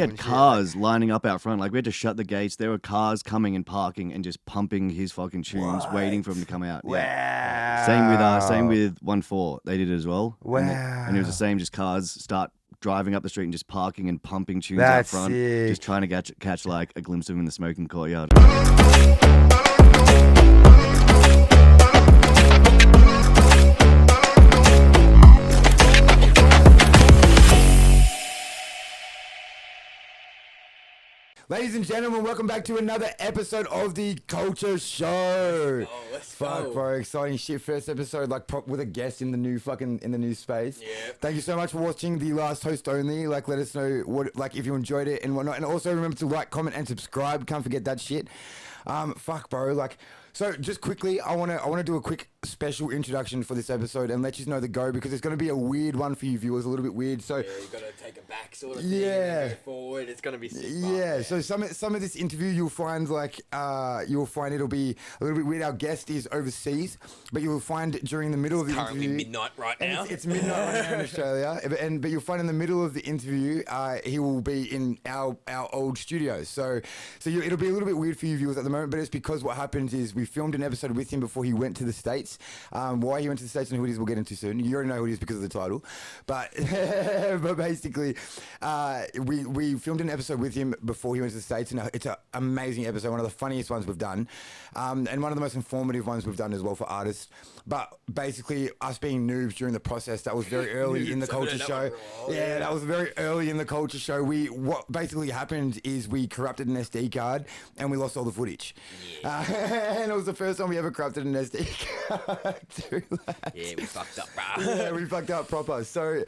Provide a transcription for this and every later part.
had cars lining up out front. Like, we had to shut the gates. There were cars coming and parking and just pumping his fucking tunes, waiting for him to come out. Wow. Yeah. Same with 1-4. They did it as well. Wow. And it was the same, just cars start driving up the street and just parking and pumping tunes That's out front. sick. Just trying to catch like a glimpse of him in the smoking courtyard. Ladies and gentlemen, welcome back to another episode of the Culture Show. Oh, let's Fuck, go. bro, exciting shit. First episode, like, with a guest in the new space. Yeah. Thank you so much for watching the last host only. Like, let us know what, if you enjoyed it and whatnot. And also remember to like, comment, and subscribe. Can't forget that shit. Fuck, bro. Like, so just quickly, I wanna do a quick special introduction for this episode and let you know the go, because it's gonna be a weird one for you viewers, a little bit weird. So Yeah, you gotta take it back sort of thing. Yeah. And go forward. It's gonna be sick. yeah, so some of this interview you'll find it'll be a little bit weird. Our guest is overseas, but you'll find during the middle of the Currently interview. midnight right And now. it's midnight right now in Australia, but you'll find in the middle of the interview, he will be in our old studio. So it'll be a little bit weird for you viewers at the moment, but it's because what happens is we filmed an episode with him before he went to the States. Why he went to the States and who it is we'll get into soon. You already know who it is because of the title, but but basically, we filmed an episode with him before he went to the States, and it's an amazing episode, one of the funniest ones we've done, and one of the most informative ones we've done as well for artists. But basically, us being noobs during the process, that was very early in the culture show. Yeah, that was very early in the culture show. What basically happened is we corrupted an SD card and we lost all the footage. Yeah. And it was the first time we ever corrupted an SD card. Yeah, we fucked up, bro. Yeah, we fucked up proper. So,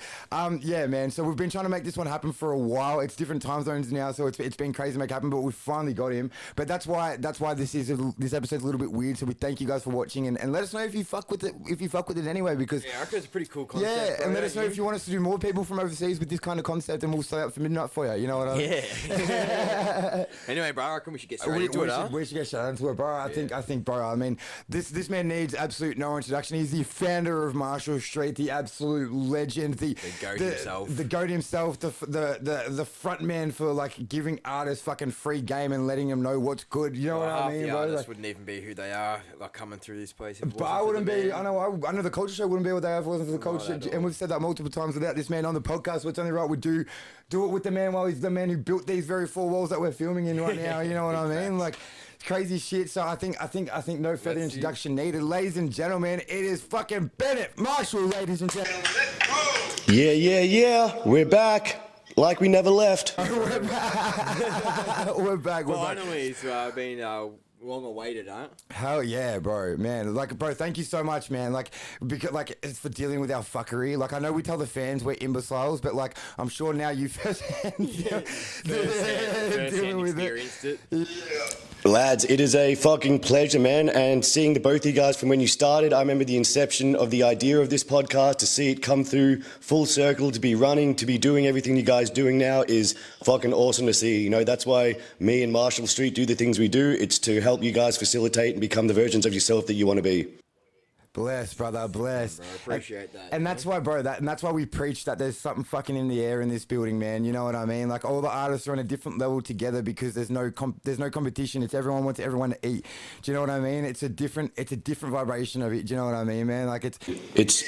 yeah, man. So we've been trying to make this one happen for a while. It's different time zones now, so it's been crazy to make happen. But we finally got him. But that's why this episode's a little bit weird. So we thank you guys for watching and let us know if you fuck with it. If you fuck with it anyway, because Yeah, I reckon it's a pretty cool concept. yeah, bro, and let us don't know you? if you want us to do more people from overseas with this kind of concept, and we'll stay up for midnight for you. You know what I mean? Yeah. Anyway, bro, I reckon we should get straight into it, huh? We should get straight into it, bro. I think, bro. I mean, this man needs absolute no introduction. He's the founder of Marshall Street, the absolute legend, the goat himself. the goat himself, the front man for like giving artists fucking free game and letting them know what's good. You know what I mean, the bro? artists Like, wouldn't even be who they are, like coming through this place. If it but wasn't I for wouldn't the be. man. I know the culture show wouldn't be what they are if it wasn't for the culture at show. all. And we've said that multiple times without this man on the podcast. So it's only right we do it with the man while he's the man who built these very four walls that we're filming in right now. You know what I mean? Like crazy shit. So I think no further introduction needed. Ladies and gentlemen, it is fucking Bennett Marshall, ladies and gentlemen. Yeah. We're back. Like we never left. We're back. We're back. Finally, it's been long awaited, huh? Hell yeah, bro, man. Like, bro, thank you so much, man. Like, because it's for dealing with our fuckery. Like, I know we tell the fans we're imbeciles, but like, I'm sure now you firsthand dealing with experienced it. Lads, it is a fucking pleasure, man. And seeing the both of you guys from when you started, I remember the inception of the idea of this podcast, to see it come through full circle, to be running, to be doing everything you guys doing now is fucking awesome to see. You know, that's why me and Marshall Street do the things we do. It's to help you guys facilitate and become the versions of yourself that you want to be. Bless, brother, bless. Bro, appreciate that. And that's why, bro, and that's why we preach that there's something fucking in the air in this building, man. You know what I mean? Like, all the artists are on a different level together because there's no competition. It's everyone wants everyone to eat. Do you know what I mean? It's a different vibration of it. Do you know what I mean, man? Like, It's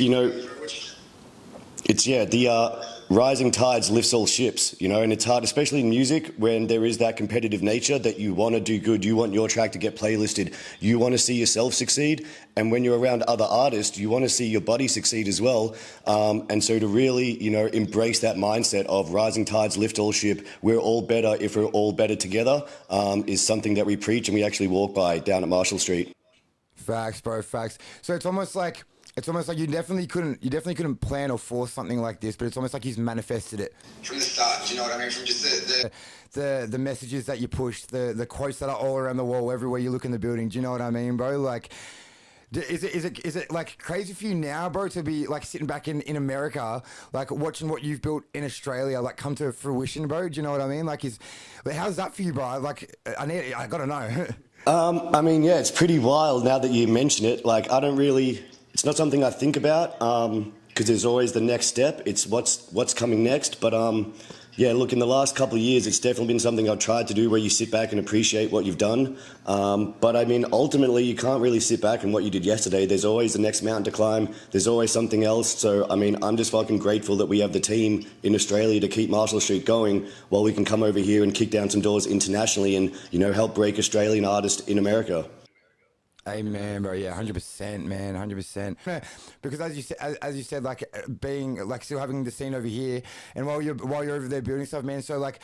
the rising tides lifts all ships, you know, and it's hard, especially in music, when there is that competitive nature that you want to do good, you want your track to get playlisted, you want to see yourself succeed, and when you're around other artists, you want to see your buddy succeed as well, and so to really, you know, embrace that mindset of rising tides lift all ship, we're all better if we're all better together, is something that we preach and we actually walk by down at Marshall Street. facts, bro, facts. So it's almost like you definitely couldn't plan or force something like this, but it's almost like he's manifested it from the start. Do you know what I mean? From just the messages that you push, the quotes that are all around the wall, everywhere you look in the building. Do you know what I mean, bro? Like, is it like crazy for you now, bro, to be like sitting back in America, like watching what you've built in Australia, like come to fruition, bro? Do you know what I mean? Like, how's that for you, bro? Like, I gotta know. I mean, yeah, it's pretty wild now that you mention it. Like, it's not something I think about, because there's always the next step. It's what's coming next. But Yeah, look, in the last couple of years, it's definitely been something I've tried to do where you sit back and appreciate what you've done. But I mean, ultimately, you can't really sit back and what you did yesterday. There's always the next mountain to climb. There's always something else. So, I mean, I'm just fucking grateful that we have the team in Australia to keep Marshall Street going while we can come over here and kick down some doors internationally and, you know, help break Australian artists in America. Amen, bro. Yeah, 100%, man, 100%. Because as you said, like being like still having the scene over here, and while you're over there building stuff, man. So like,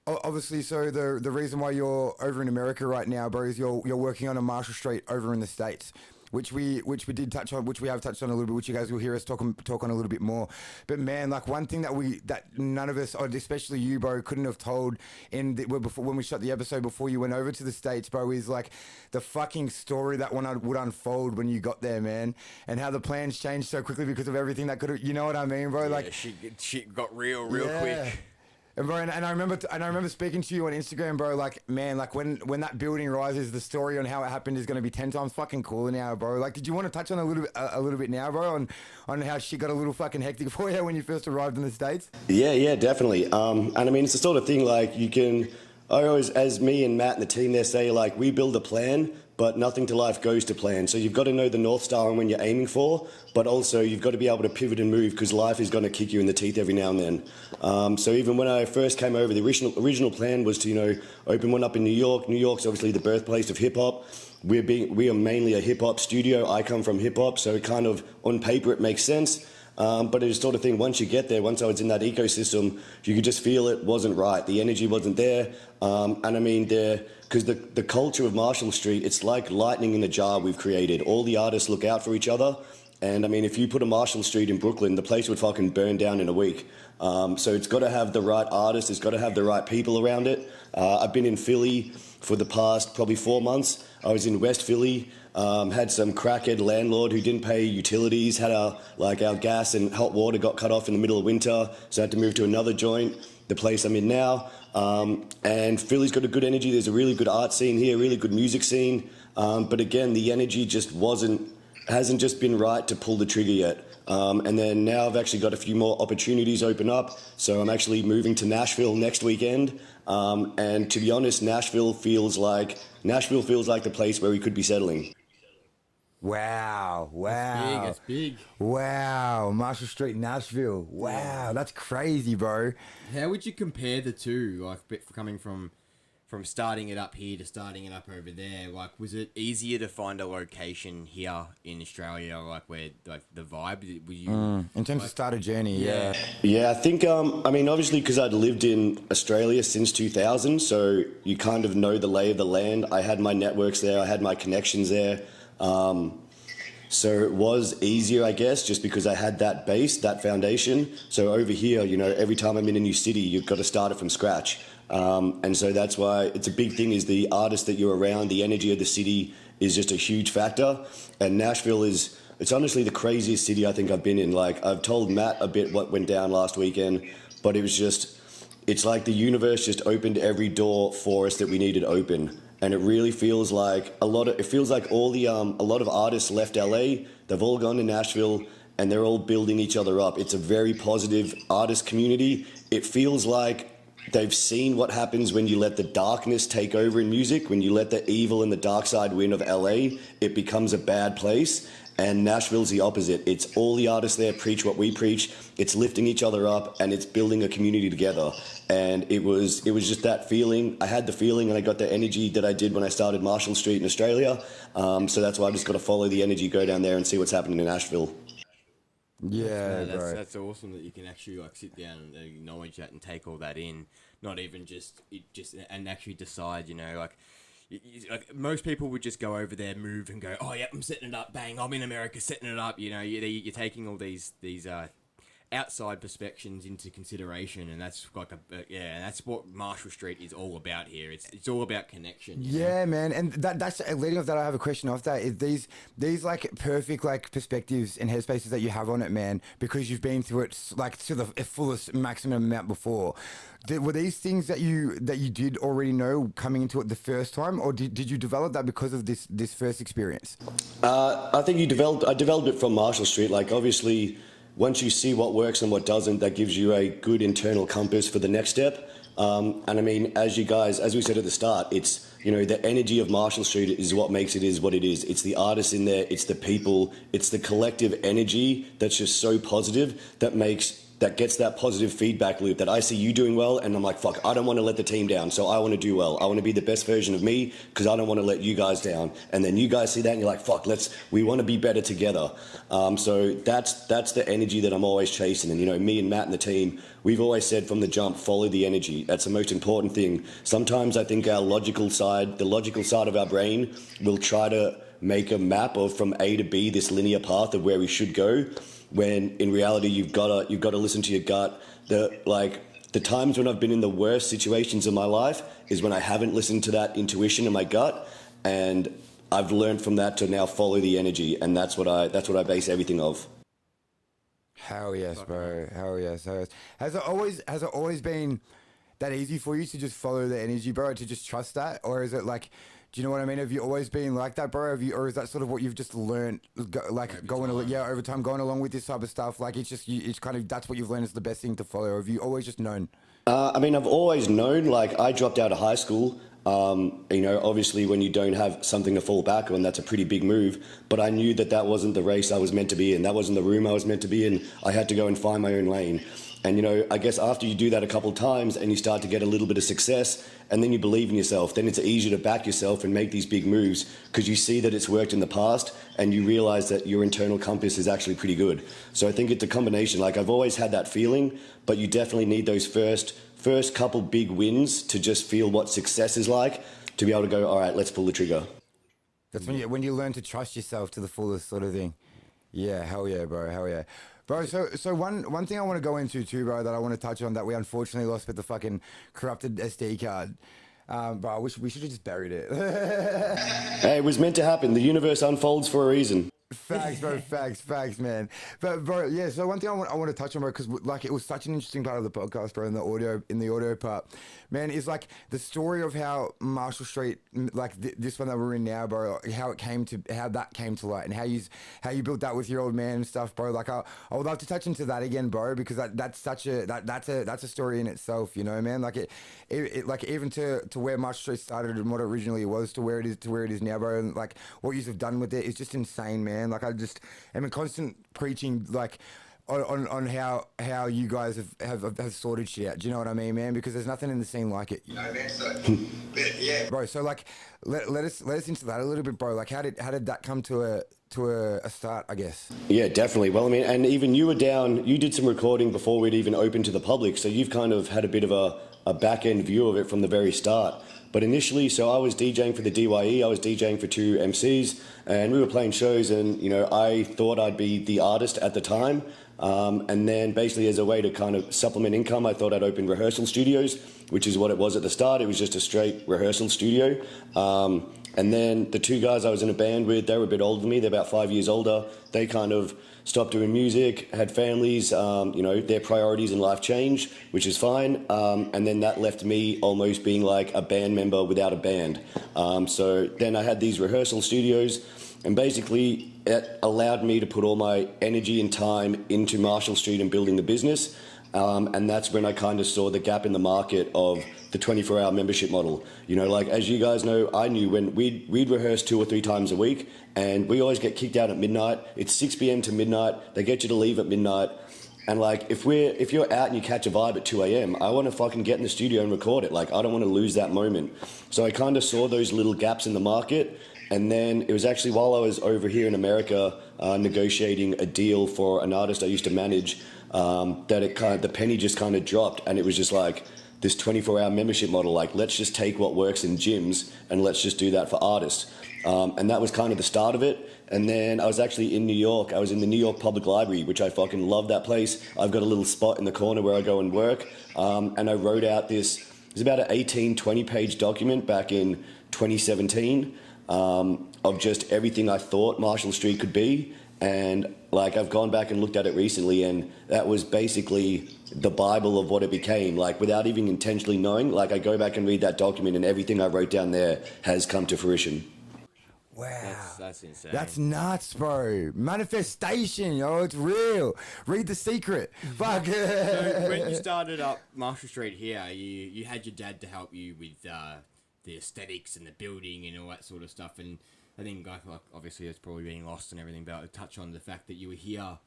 obviously, so the reason why you're over in America right now, bro, is you're working on a Marshall Street over in the States. Which we did touch on, which we have touched on a little bit, which you guys will hear us talk on a little bit more. But man, like one thing that none of us, or especially you, bro, couldn't have told when we shot the episode before you went over to the States, bro, is like the fucking story that would unfold when you got there, man, and how the plans changed so quickly because of everything that could have, you know what I mean, bro? Yeah, like shit got real quick. And bro, and I remember speaking to you on Instagram, bro. Like, man, like when that building rises, the story on how it happened is going to be 10 times fucking cooler now, bro. Like, did you want to touch on a little bit now, bro, on how shit got a little fucking hectic for you when you first arrived in the States? Yeah, definitely. And I mean, it's the sort of thing like I always, as me and Matt and the team there say, like, we build a plan, but nothing to life goes to plan. So you've got to know the North Star and when you're aiming for, but also you've got to be able to pivot and move because life is going to kick you in the teeth every now and then. So even when I first came over, the original plan was to, you know, open one up in New York. New York's obviously the birthplace of hip hop. We are mainly a hip hop studio. I come from hip hop, so it kind of, on paper, it makes sense. But it's sort of thing, once you get there, once I was in that ecosystem, you could just feel it wasn't right. The energy wasn't there. And I mean, because the culture of Marshall Street, it's like lightning in a jar we've created. All the artists look out for each other. And I mean, if you put a Marshall Street in Brooklyn, the place would fucking burn down in a week. So it's got to have the right artists. It's got to have the right people around it. I've been in Philly for the past probably 4 months. I was in West Philly. Had some crackhead landlord who didn't pay utilities, had our gas and hot water got cut off in the middle of winter, so I had to move to another joint, the place I'm in now. And Philly's got a good energy. There's a really good art scene here, really good music scene. But again, the energy just hasn't just been right to pull the trigger yet. And then now I've actually got a few more opportunities open up. So I'm actually moving to Nashville next weekend. And to be honest, Nashville feels like the place where we could be settling. Wow. That's big. Wow. Marshall Street, Nashville. Wow. That's crazy, bro. How would you compare the two, like coming from starting it up here to starting it up over there? Like, was it easier to find a location here in Australia, like where like the vibe? Were you in terms of start a journey? Yeah. Yeah, I think, I mean, obviously because I'd lived in Australia since 2000, so you kind of know the lay of the land. I had my networks there. I had my connections there. So it was easier, I guess, just because I had that base, that foundation. So over here, you know, every time I'm in a new city, you've got to start it from scratch. And so that's why it's a big thing is the artists that you're around, the energy of the city is just a huge factor. And Nashville it's honestly the craziest city I think I've been in. Like, I've told Matt a bit what went down last weekend, but it's like the universe just opened every door for us that we needed open. And it really feels like a lot of artists left LA, they've all gone to Nashville, and they're all building each other up. It's a very positive artist community. It feels like they've seen what happens when you let the darkness take over in music, when you let the evil and the dark side win of LA, it becomes a bad place. And Nashville's the opposite. It's all the artists there preach what we preach. It's lifting each other up, and it's building a community together. And it was just that feeling. I had the feeling, and I got the energy that I did when I started Marshall Street in Australia. So that's why I just got to follow the energy, go down there, and see what's happening in Nashville. Yeah, that's awesome that you can actually like sit down and acknowledge that and take all that in, not even and actually decide, you know, like. Like most people would just go over there, move, and go, oh yeah, I'm setting it up, bang, I'm in America setting it up. You know, you're taking all these outside perspectives into consideration, and that's like that's what Marshall Street is all about here. It's all about connection. You know? Man, and that's leading off that. I have a question off that. Is these like perfect like perspectives and headspaces that you have on it, man, because you've been through it like to the fullest maximum amount before. Were these things that you did already know coming into it the first time, or did you develop that because of this first experience? I think I developed it from Marshall Street. Like, obviously, once you see what works and what doesn't, that gives you a good internal compass for the next step. And I mean, as we said at the start, it's, you know, the energy of Marshall Street is what makes it is what it is. It's the artists in there, it's the people, it's the collective energy that's just so positive that gets that positive feedback loop that I see you doing well and I'm like, fuck, I don't want to let the team down, so I want to do well. I want to be the best version of me because I don't want to let you guys down. And then you guys see that and you're like, fuck, we want to be better together. So that's the energy that I'm always chasing. And, you know, me and Matt and the team, we've always said from the jump, follow the energy. That's the most important thing. Sometimes I think the logical side of our brain will try to make a map of from A to B, this linear path of where we should go, when in reality you've got to listen to your gut. The times when I've been in the worst situations in my life is when I haven't listened to that intuition in my gut, and I've learned from that to now follow the energy, and that's what I base everything off. Hell yes, bro. Hell yes. Has it always been that easy for you to just follow the energy, bro? To just trust that, or is it like, do you know what I mean? Have you always been like that, bro? Or is that sort of what you've just learned, over time, going along with this type of stuff? Like it's kind of that's what you've learned is the best thing to follow. Or have you always just known? I mean, I've always known. Like, I dropped out of high school. You know, obviously, when you don't have something to fall back on, that's a pretty big move. But I knew that wasn't the race I was meant to be in. That wasn't the room I was meant to be in. I had to go and find my own lane. And, you know, I guess after you do that a couple of times and you start to get a little bit of success and then you believe in yourself, then it's easier to back yourself and make these big moves because you see that it's worked in the past and you realize that your internal compass is actually pretty good. So I think it's a combination. Like, I've always had that feeling, but you definitely need those first couple big wins to just feel what success is like, to be able to go, all right, let's pull the trigger. That's when you learn to trust yourself to the fullest sort of thing. Yeah, hell yeah, bro, hell yeah. Bro, so one thing I want to go into too, bro, that I want to touch on that we unfortunately lost with the fucking corrupted SD card. Bro, I wish we should have just buried it. Hey, it was meant to happen. The universe unfolds for a reason. Facts, bro. Facts, man. But bro, yeah. So one thing I want to touch on, bro, because like it was such an interesting part of the podcast, bro, in the audio part, man, is like the story of how Marshall Street, like this one that we're in now, bro, how that came to light, and how you built that with your old man and stuff, bro. Like I would love to touch into that again, bro, because that's a story in itself, you know, man. Like it like even to where Marshall Street started and what originally was to where it is now, bro, and like what you have done with it is just insane, man. Like I just am in constant preaching like on how you guys have sorted shit out. Do you know what I mean, man? Because there's nothing in the scene like it. You know what I mean? So, but yeah. Bro, so like let us into that a little bit, bro. Like how did that come to a start, I guess? Yeah, definitely. Well, I mean, and even you did some recording before we'd even opened to the public, so you've kind of had a bit of a back end view of it from the very start. But initially, so I was DJing for the DYE, I was DJing for 2 MCs, and we were playing shows, and, you know, I thought I'd be the artist at the time. And then basically as a way to kind of supplement income, I thought I'd open rehearsal studios, which is what it was at the start. It was just a straight rehearsal studio. And then the 2 guys I was in a band with, they were a bit older than me. They're about 5 years older. They kind of stopped doing music, had families, you know, their priorities in life changed, which is fine. And then that left me almost being like a band member without a band. So then I had these rehearsal studios, and basically it allowed me to put all my energy and time into Marshall Street and building the business. And that's when I kind of saw the gap in the market of the 24-hour membership model. You know, like, as you guys know, I knew when we'd rehearse 2 or 3 times a week, and we always get kicked out at midnight. It's 6 p.m. to midnight. They get you to leave at midnight. And like, if you're out and you catch a vibe at 2 a.m., I want to fucking get in the studio and record it. Like, I don't want to lose that moment. So I kind of saw those little gaps in the market. And then it was actually while I was over here in America negotiating a deal for an artist I used to manage, that the penny just kind of dropped, and it was just like this 24-hour membership model. Like, let's just take what works in gyms and let's just do that for artists. And that was kind of the start of it. And then I was actually in New York. I was in the New York Public Library, which I fucking love that place. I've got a little spot in the corner where I go and work. And I wrote out this, it's about an 20-page document back in 2017 of just everything I thought Marshall Street could be. And like, I've gone back and looked at it recently, and that was basically the Bible of what it became. Like, without even intentionally knowing, like, I go back and read that document and everything I wrote down there has come to fruition. Wow. That's insane. That's nuts, bro. Manifestation, yo. It's real. Read The Secret. Fuck. So when you started up Marshall Street here, you had your dad to help you with the aesthetics and the building and all that sort of stuff. And I think, like obviously, it's probably being lost and everything, but I'll touch on the fact that you were here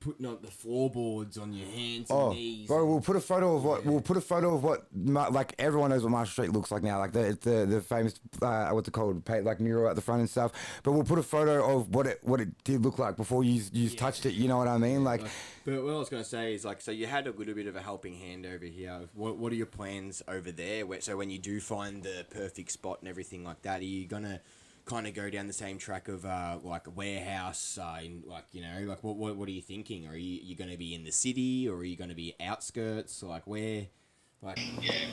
putting up the floorboards on your hands and knees. Bro, we'll put a photo of what like everyone knows what Marshall Street looks like now, like the famous what's it called, like mural at the front and stuff. But we'll put a photo of what it did look like before you touched it. You know what I mean? Like, but what I was going to say is, like, so you had a little bit of a helping hand over here. What are your plans over there? So when you do find the perfect spot and everything like that, are you gonna kind of go down the same track of like a warehouse, like, you know, like what are you thinking? Are you going to be in the city, or are you going to be outskirts? Like where? Like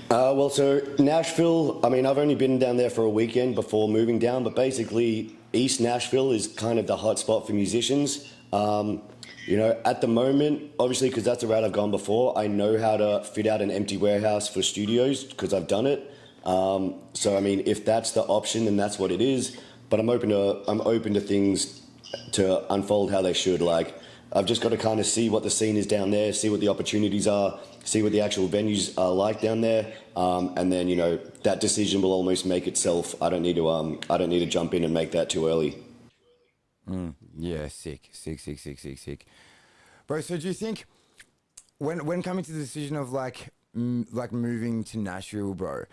Well, so Nashville, I mean, I've only been down there for a weekend before moving down, but basically East Nashville is kind of the hot spot for musicians. You know, at the moment, obviously, because that's the route I've gone before, I know how to fit out an empty warehouse for studios because I've done it. So I mean, if that's the option, then that's what it is. But I'm open to things to unfold how they should. Like, I've just got to kind of see what the scene is down there, see what the opportunities are, see what the actual venues are like down there, and then, you know, that decision will almost make itself. I don't need to jump in and make that too early. yeah, sick. Bro, so do you think when coming to the decision of like moving to Nashville, bro,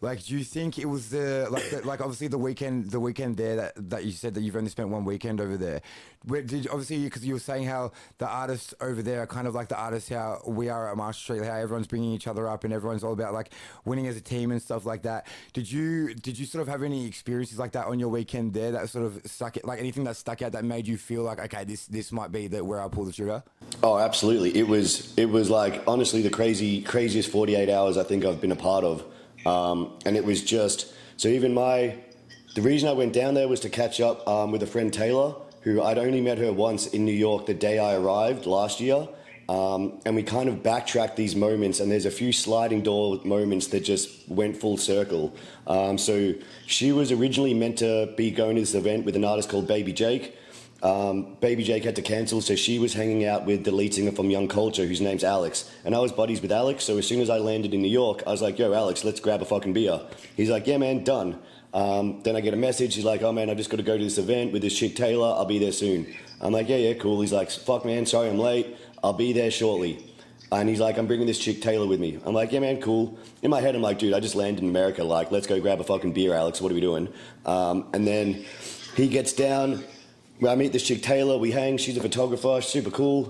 like, do you think it was like obviously the weekend there that you said that you've only spent one weekend over there? Obviously, because you were saying how the artists over there are kind of like the artists how we are at Marshall Street, how everyone's bringing each other up and everyone's all about like winning as a team and stuff like that. Did you sort of have any experiences like that on your weekend there that sort of like anything that stuck out that made you feel like, okay, this might be where I pull the trigger? Oh, absolutely. It was like, honestly, the craziest 48 hours I think I've been a part of. And it was just, so even the reason I went down there was to catch up with a friend, Taylor, who I'd only met her once in New York the day I arrived last year. And we kind of backtracked these moments, and there's a few sliding door moments that just went full circle. So she was originally meant to be going to this event with an artist called Baby Jake. Baby Jake had to cancel, so she was hanging out with the lead singer from Young Culture, whose name's Alex. And I was buddies with Alex, so as soon as I landed in New York, I was like, yo, Alex, let's grab a fucking beer. He's like, yeah, man, done. Then I get a message, he's like, oh, man, I just got to go to this event with this chick, Taylor, I'll be there soon. I'm like, yeah, cool. He's like, fuck, man, sorry I'm late, I'll be there shortly. And he's like, I'm bringing this chick, Taylor, with me. I'm like, yeah, man, cool. In my head, I'm like, dude, I just landed in America, like, let's go grab a fucking beer, Alex, what are we doing? And then he gets down. I meet this chick, Taylor, we hang, she's a photographer, super cool,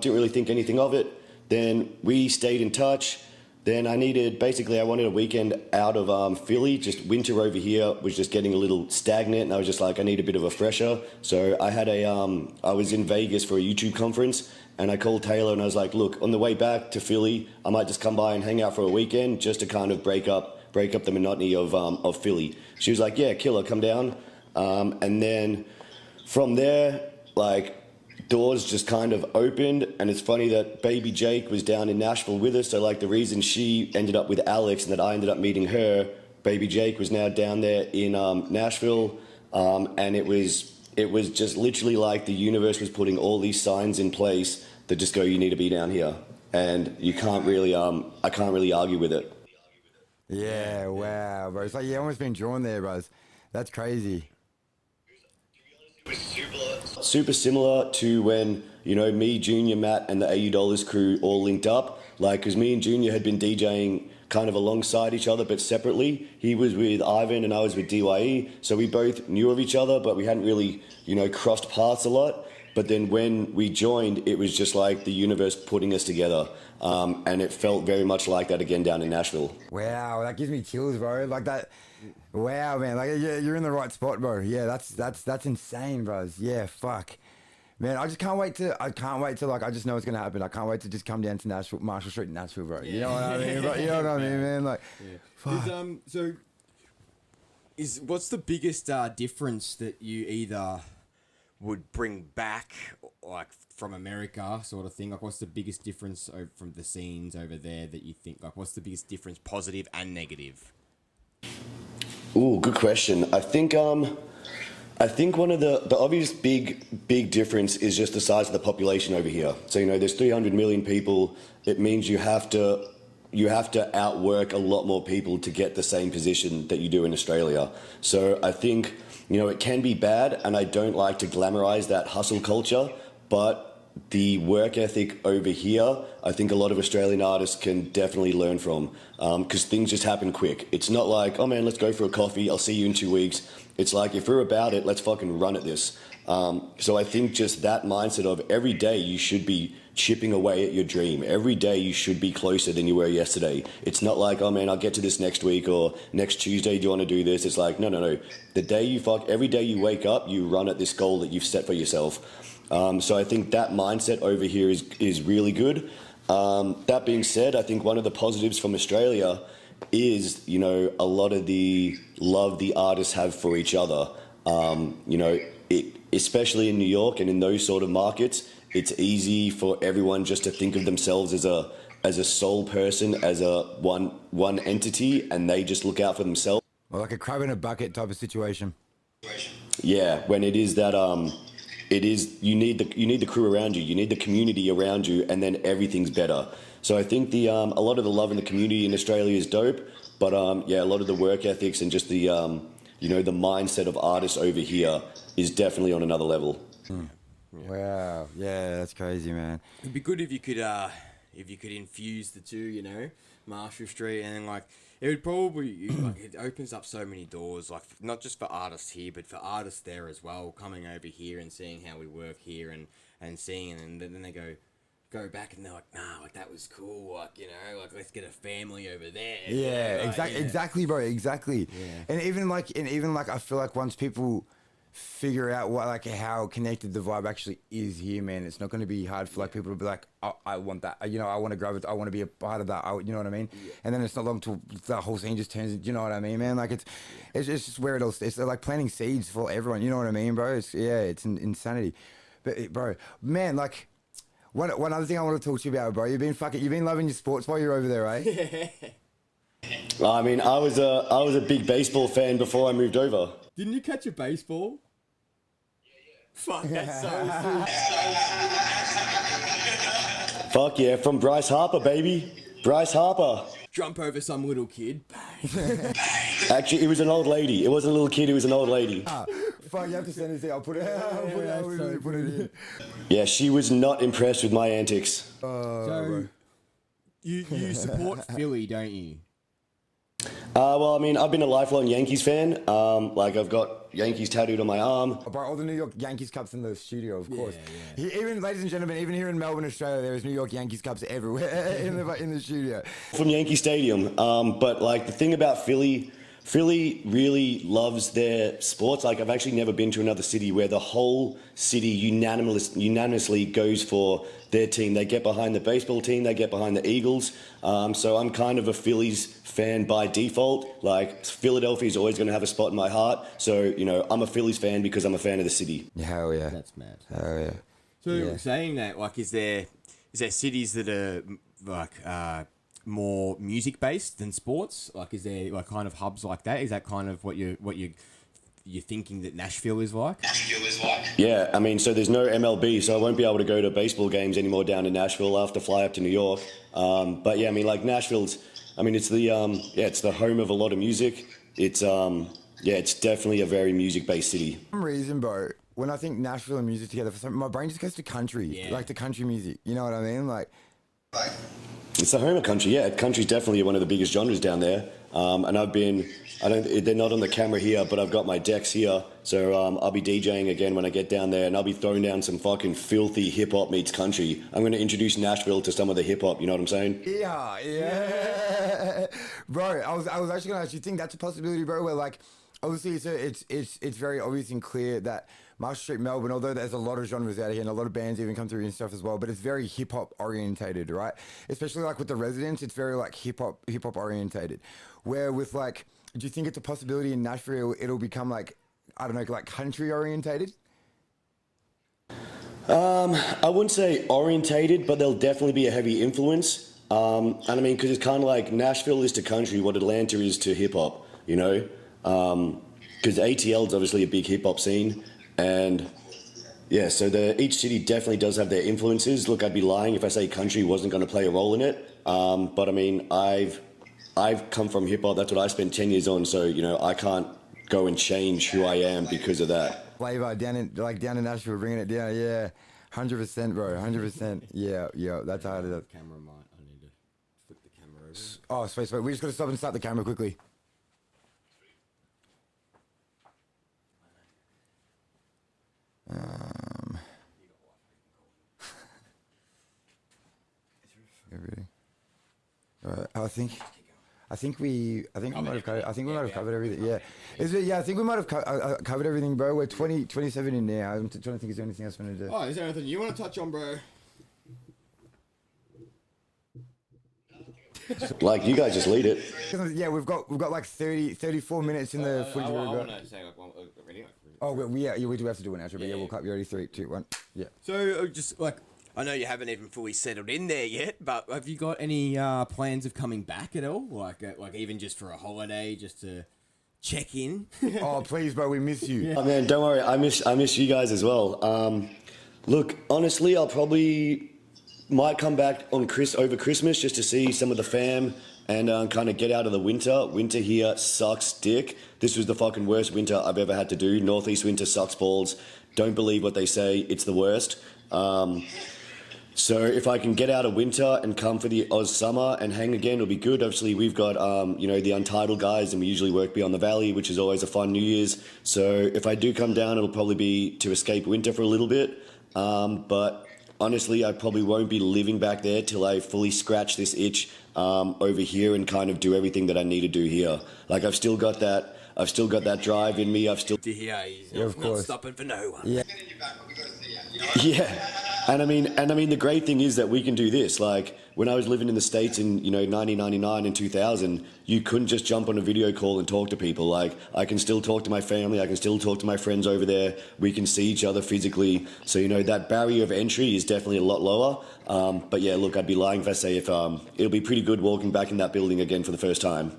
didn't really think anything of it. Then we stayed in touch. Then I wanted a weekend out of Philly, just winter over here was just getting a little stagnant, and I was just like, I need a bit of a fresher. So I was in Vegas for a YouTube conference, and I called Taylor and I was like, look, on the way back to Philly, I might just come by and hang out for a weekend just to kind of break up the monotony of Philly. She was like, yeah, killer, come down. And then from there, like, doors just kind of opened, and it's funny that Baby Jake was down in Nashville with us, so like the reason she ended up with Alex and that I ended up meeting her, Baby Jake was now down there in Nashville, and it was just literally like the universe was putting all these signs in place that just go, you need to be down here, and you can't really, I can't really argue with it. Yeah, wow, bro. It's like you almost been drawn there, bro. That's crazy. Super similar to when, you know, me, Junior, Matt, and the $80 crew all linked up. Like, because me and Junior had been DJing kind of alongside each other, but separately. He was with Ivan and I was with DYE. So we both knew of each other, but we hadn't really, you know, crossed paths a lot. But then when we joined, it was just like the universe putting us together. And it felt very much like that again down in Nashville. Wow, that gives me chills, bro. Like that. Wow, man. Like, yeah, you're in the right spot, bro. Yeah, that's insane, bros. Yeah, fuck. Man, I can't wait to like, I just know it's gonna happen. I can't wait to just come down to Nashville, Marshall Street in Nashville, bro. You know what I mean, bro? You know what I mean, man? Like, fuck. What's the biggest difference that you either would bring back, like, from America, sort of thing? Like, what's the biggest difference from the scenes over there that you think, like, what's the biggest difference, positive and negative? Ooh, good question. I think I think one of the obvious big difference is just the size of the population over here. So there's 300 million people. It means you have to outwork a lot more people to get the same position that you do in Australia. So I think it can be bad, and I don't like to glamorize that hustle culture, but the work ethic over here, I think a lot of Australian artists can definitely learn from, because things just happen quick. It's not like, oh man, let's go for a coffee, I'll see you in 2 weeks. It's like, if we're about it, let's fucking run at this. So I think just that mindset of every day you should be chipping away at your dream. Every day you should be closer than you were yesterday. It's not like, oh man, I'll get to this next week, or next Tuesday, do you want to do this? It's like, no. Every day you wake up, you run at this goal that you've set for yourself. So I think that mindset over here is really good. That being said, I think one of the positives from Australia is, a lot of the love the artists have for each other. Especially in New York and in those sort of markets, it's easy for everyone just to think of themselves as a sole person, as a one entity, and they just look out for themselves. Well, like a crab in a bucket type of situation. Yeah, when it is that you need the crew around you, you need the community around you, and then everything's better. So I think a lot of the love in the community in Australia is dope, but a lot of the work ethics and just the the mindset of artists over here is definitely on another level. Wow, yeah, that's crazy, man. It'd be good if you could infuse the two, Marshall Street, and it would probably it opens up so many doors, not just for artists here, but for artists there as well, coming over here and seeing how we work here and seeing, and then they go back and they're like, nah, that was cool, let's get a family over there. Yeah, exactly, bro, exactly. Yeah. And even I feel like once people figure out how connected the vibe actually is here, man, it's not going to be hard for people to be like, oh, I want that, I want to grab it, I want to be a part of that, you know what I mean? Yeah. And then it's not long till the whole scene just turns, you know what I mean, man? It's just where it's like planting seeds for everyone, you know what I mean, bro? It's insanity. But bro, man, one other thing I want to talk to you about, bro, you've been loving your sports while you're over there, right? I mean, I was a big baseball fan before I moved over. Didn't you catch a baseball? Fuck, that's so sick. Fuck yeah, from Bryce Harper, baby. Bryce Harper. Jump over some little kid. Actually, it was an old lady. It wasn't a little kid, it was an old lady. Fuck, you have to send this. I'll put it in. Yeah, she was not impressed with my antics. So, you support Philly, don't you? Well, I mean, I've been a lifelong Yankees fan. I've got Yankees tattooed on my arm. Bro, all the New York Yankees cups in the studio, of course. Yeah. Even, ladies and gentlemen, even here in Melbourne, Australia, there is New York Yankees cups everywhere in the studio. From Yankee Stadium. But the thing about Philly really loves their sports. I've actually never been to another city where the whole city unanimously goes for their team. They get behind the baseball team, they get behind the Eagles. So I'm kind of a Phillies fan by default. Philadelphia's always going to have a spot in my heart. So, I'm a Phillies fan because I'm a fan of the city. Hell yeah. That's mad. Hell yeah. So saying that, is there cities that are more music based than sports? Is there kind of hubs like that? Is that kind of what you're thinking that Nashville is like? Yeah, I mean, so there's no MLB, so I won't be able to go to baseball games anymore down in Nashville. I'll have to fly up to New York. But yeah, I mean, Nashville's, it's the home of a lot of music. It's definitely a very music based city. For some reason, bro, when I think Nashville and music together, my brain just goes to country, the country music. You know what I mean? It's the home of country, yeah. Country's definitely one of the biggest genres down there. And they're not on the camera here, but I've got my decks here. So I'll be DJing again when I get down there, and I'll be throwing down some fucking filthy hip-hop meets country. I'm going to introduce Nashville to some of the hip-hop, you know what I'm saying? Yeah. Bro, I was actually going to ask, you think that's a possibility, bro, where obviously it's very obvious and clear that Marshall Street, Melbourne, although there's a lot of genres out here and a lot of bands even come through and stuff as well, but it's very hip hop orientated, right? Especially with the Residents, it's very hip hop orientated. Where with do you think it's a possibility in Nashville it'll become country orientated? I wouldn't say orientated, but there'll definitely be a heavy influence. And I mean, because it's kind of like Nashville is to country what Atlanta is to hip hop, because ATL is obviously a big hip hop scene, and yeah, so each city definitely does have their influences. Look, I'd be lying if I say country wasn't going to play a role in it. But I mean, I've come from hip hop. That's what I spent 10 years on. So I can't go and change who I am because of that. Flavor down in Nashville, bringing it down. Yeah, 100%, bro. 100%. Yeah. That's how it is. Camera might. I need to flip the camera over. Oh, sweet. We just got to stop and start the camera quickly. I think we might have covered everything. Yeah, I think we might have covered everything, bro. We're 27 in now. I'm trying to think. Is there anything else we want to do? Oh, is there anything you want to touch on, bro? Like, you guys just lead it. Yeah, we've got like 34 minutes in the footage. I want to say like one. Ready? Oh, we do have to do an outro, but yeah, we'll cut. You ready? 3, 2, 1. Yeah. So just like, I know you haven't even fully settled in there yet, but have you got any plans of coming back at all? Like even just for a holiday, just to check in? Oh, please, bro, we miss you. Oh man, don't worry. I miss you guys as well. Look, honestly, I'll probably might come back on over Christmas just to see some of the fam and kind of get out of the winter. Winter here sucks dick. This was the fucking worst winter I've ever had to do. Northeast winter sucks balls. Don't believe what they say. It's the worst. So if I can get out of winter and come for the Oz summer and hang again, it'll be good. Obviously, we've got, the Untitled guys, and we usually work beyond the valley, which is always a fun New Year's. So if I do come down, it'll probably be to escape winter for a little bit. But honestly, I probably won't be living back there till I fully scratch this itch over here and kind of do everything that I need to do here. Like, I've still got that drive in me. He's not stopping for no one. Yeah. Yeah. And I mean, the great thing is that we can do this. Like, when I was living in the States in, 1999 and 2000, you couldn't just jump on a video call and talk to people. Like, I can still talk to my family. I can still talk to my friends over there. We can see each other physically. So, that barrier of entry is definitely a lot lower. But yeah, look, I'd be lying if I say it'll be pretty good walking back in that building again for the first time.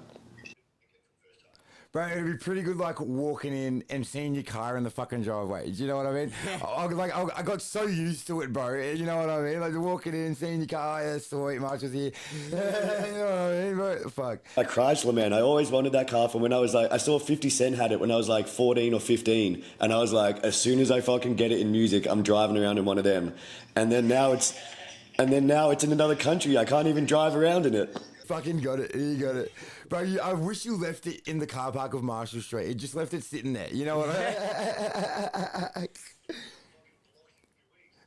Bro, it'd be pretty good, like, walking in and seeing your car in the fucking driveway. Do you know what I mean? I got so used to it, bro. You know what I mean? Like, walking in, seeing your car, yeah, sweet, March was here. You know what I mean, bro? Fuck. Like Chrysler, man. I always wanted that car from when I was like, I saw 50 Cent had it when I was like 14 or 15. And I was like, as soon as I fucking get it in music, I'm driving around in one of them. And then now it's in another country. I can't even drive around in it. Fucking got it. You got it. Bro, I wish you left it in the car park of Marshall Street. You just left it sitting there. You know what I mean?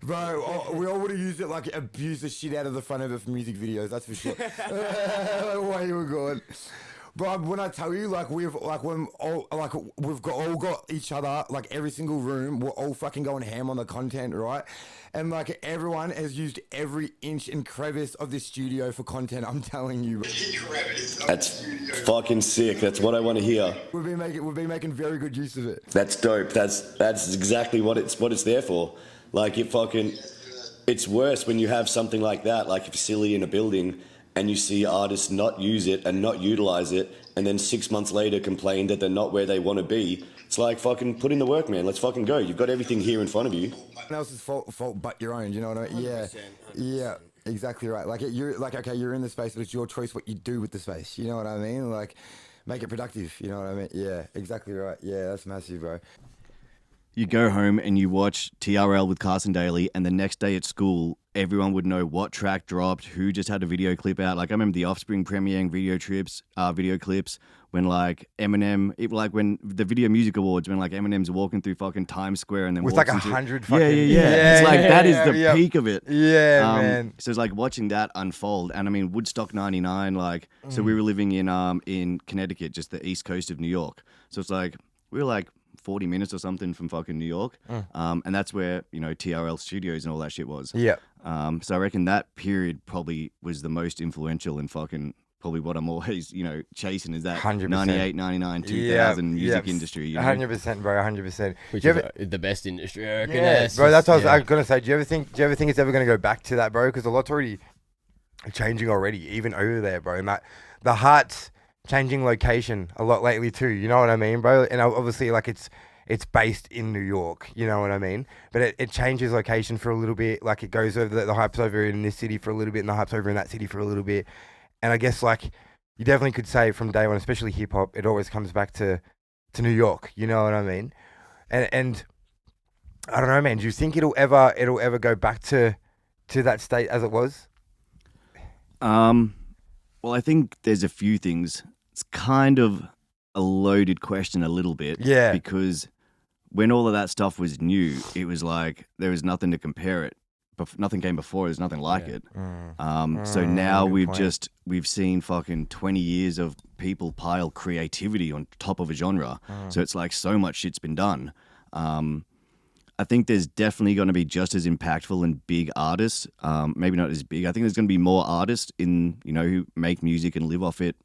Bro, we all would have used it, like, abused the shit out of the front of it for music videos. That's for sure. Why you were going. Bro, when I tell you, like, we've all got each other, like, every single room, we're all fucking going ham on the content, right? And, like, everyone has used every inch and crevice of this studio for content, I'm telling you. That's fucking sick. That's what I want to hear. We've been making very good use of it. That's dope. That's exactly what it's there for. Like, it's worse when you have something like that, like a facility in a building, and you see artists not use it and not utilize it, and then 6 months later complain that they're not where they want to be. It's like, fucking put in the work, man. Let's fucking go. You've got everything here in front of you. No one else's fault but your own. You know what I mean? 100%. Yeah, exactly right. Like, you're in the space, but it's your choice what you do with the space. You know what I mean? Like, make it productive. You know what I mean? Yeah, exactly right. Yeah, that's massive, bro. You go home and you watch TRL with Carson Daly, and the next day at school, everyone would know what track dropped, who just had a video clip out. Like, I remember the Offspring premiering video clips when, like, Eminem, when the Video Music Awards, when, like, Eminem's walking through fucking Times Square and then with walks like into, 100 fucking... Yeah. It's like, that is the peak of it. Yeah, man. So it's like watching that unfold. And I mean, Woodstock 99, like, so we were living in Connecticut, just the east coast of New York. So it's like, we were like 40 minutes or something from fucking New York. And that's where, TRL Studios and all that shit was. Yeah. So I reckon that period probably was the most influential in fucking probably what I'm always, chasing is that 100%. 98, 99, 2000 music industry. 100%, bro, 100%. Which is the best industry, I reckon. Yeah, bro, that's what I was going to say. Do you ever think it's ever going to go back to that, bro? Because a lot's already changing already, even over there, bro. And that the heart's changing location a lot lately too. You know what I mean, bro? And obviously, like it's based in New York. You know what I mean? But it changes location for a little bit. Like it goes over the hype's over in this city for a little bit, and the hype's over in that city for a little bit. And I guess like you definitely could say from day one, especially hip hop, it always comes back to New York. You know what I mean? And I don't know, man. Do you think it'll ever go back to that state as it was? Well, I think there's a few things. It's kind of a loaded question a little bit. Yeah. Because when all of that stuff was new, it was like there was nothing to compare it. Nothing came before. There's nothing like it. So now we've seen fucking 20 years of people pile creativity on top of a genre. So it's like so much shit's been done. I think there's definitely going to be just as impactful and big artists. Maybe not as big. I think there's going to be more artists who make music and live off it,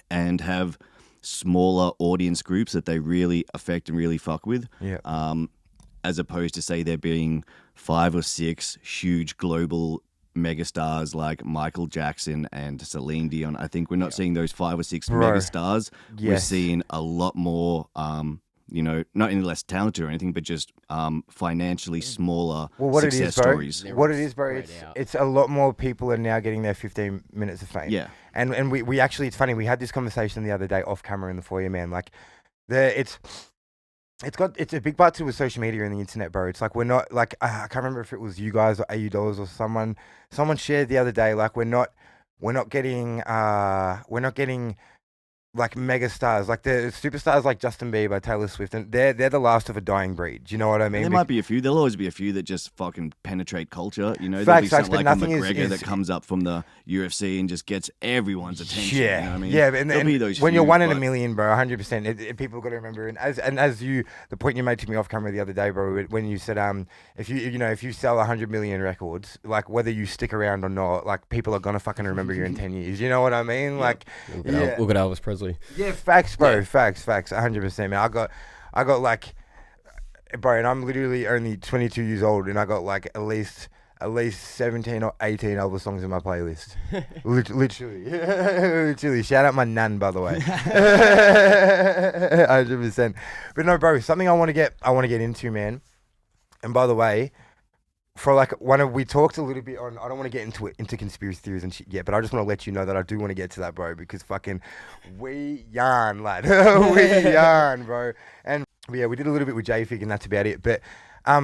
and have smaller audience groups that they really affect and really fuck with. Yeah. As opposed to say there being 5 or 6 huge global megastars like Michael Jackson and Celine Dion. I think we're not seeing those 5 or 6 megastars. We're Yes. seeing a lot more. Not any less talented or anything, but just financially smaller success stories. What it is, bro, Spread out. it's a lot more people are now getting their 15 minutes of fame. Yeah. And we actually, it's funny, we had this conversation the other day off camera in the foyer, man. Like, it's a big part to with social media and the internet, bro. It's like we're not like I can't remember if it was you guys or AU Dollars or someone shared the other day. Like we're not getting like mega stars, like the superstars like Justin Bieber, Taylor Swift, and they're the last of a dying breed. Do you know what I mean? There might be a few. There'll always be a few that just fucking penetrate culture. There'll Facts, be something but like a nothing is- McGregor that comes up from the UFC and just gets everyone's attention. Yeah, You know what I mean? yeah, There'll be those when few, you're one in a but- million, bro, 100%. People got to remember, and as you, the point you made to me off camera the other day, bro, when you said, if you sell 100 million records, like whether you stick around or not, like people are gonna fucking remember you in 10 years. You know what I mean? Like, Look at Elvis Presley. yeah, facts, bro, facts, 100%, man. I got like, bro, and I'm literally only 22 years old, and I got like at least 17 or 18 Elvis songs in my playlist. Literally. Literally. Shout out my nan, by the way. 100%. But no, bro, something I want to get into, man. And by the way, for like we talked a little bit on, I don't want to get into conspiracy theories and shit yet, but I just want to let you know that I do want to get to that, bro, because fucking we yarn, lad. We yarn, bro. And yeah, we did a little bit with J-Fig and that's about it. But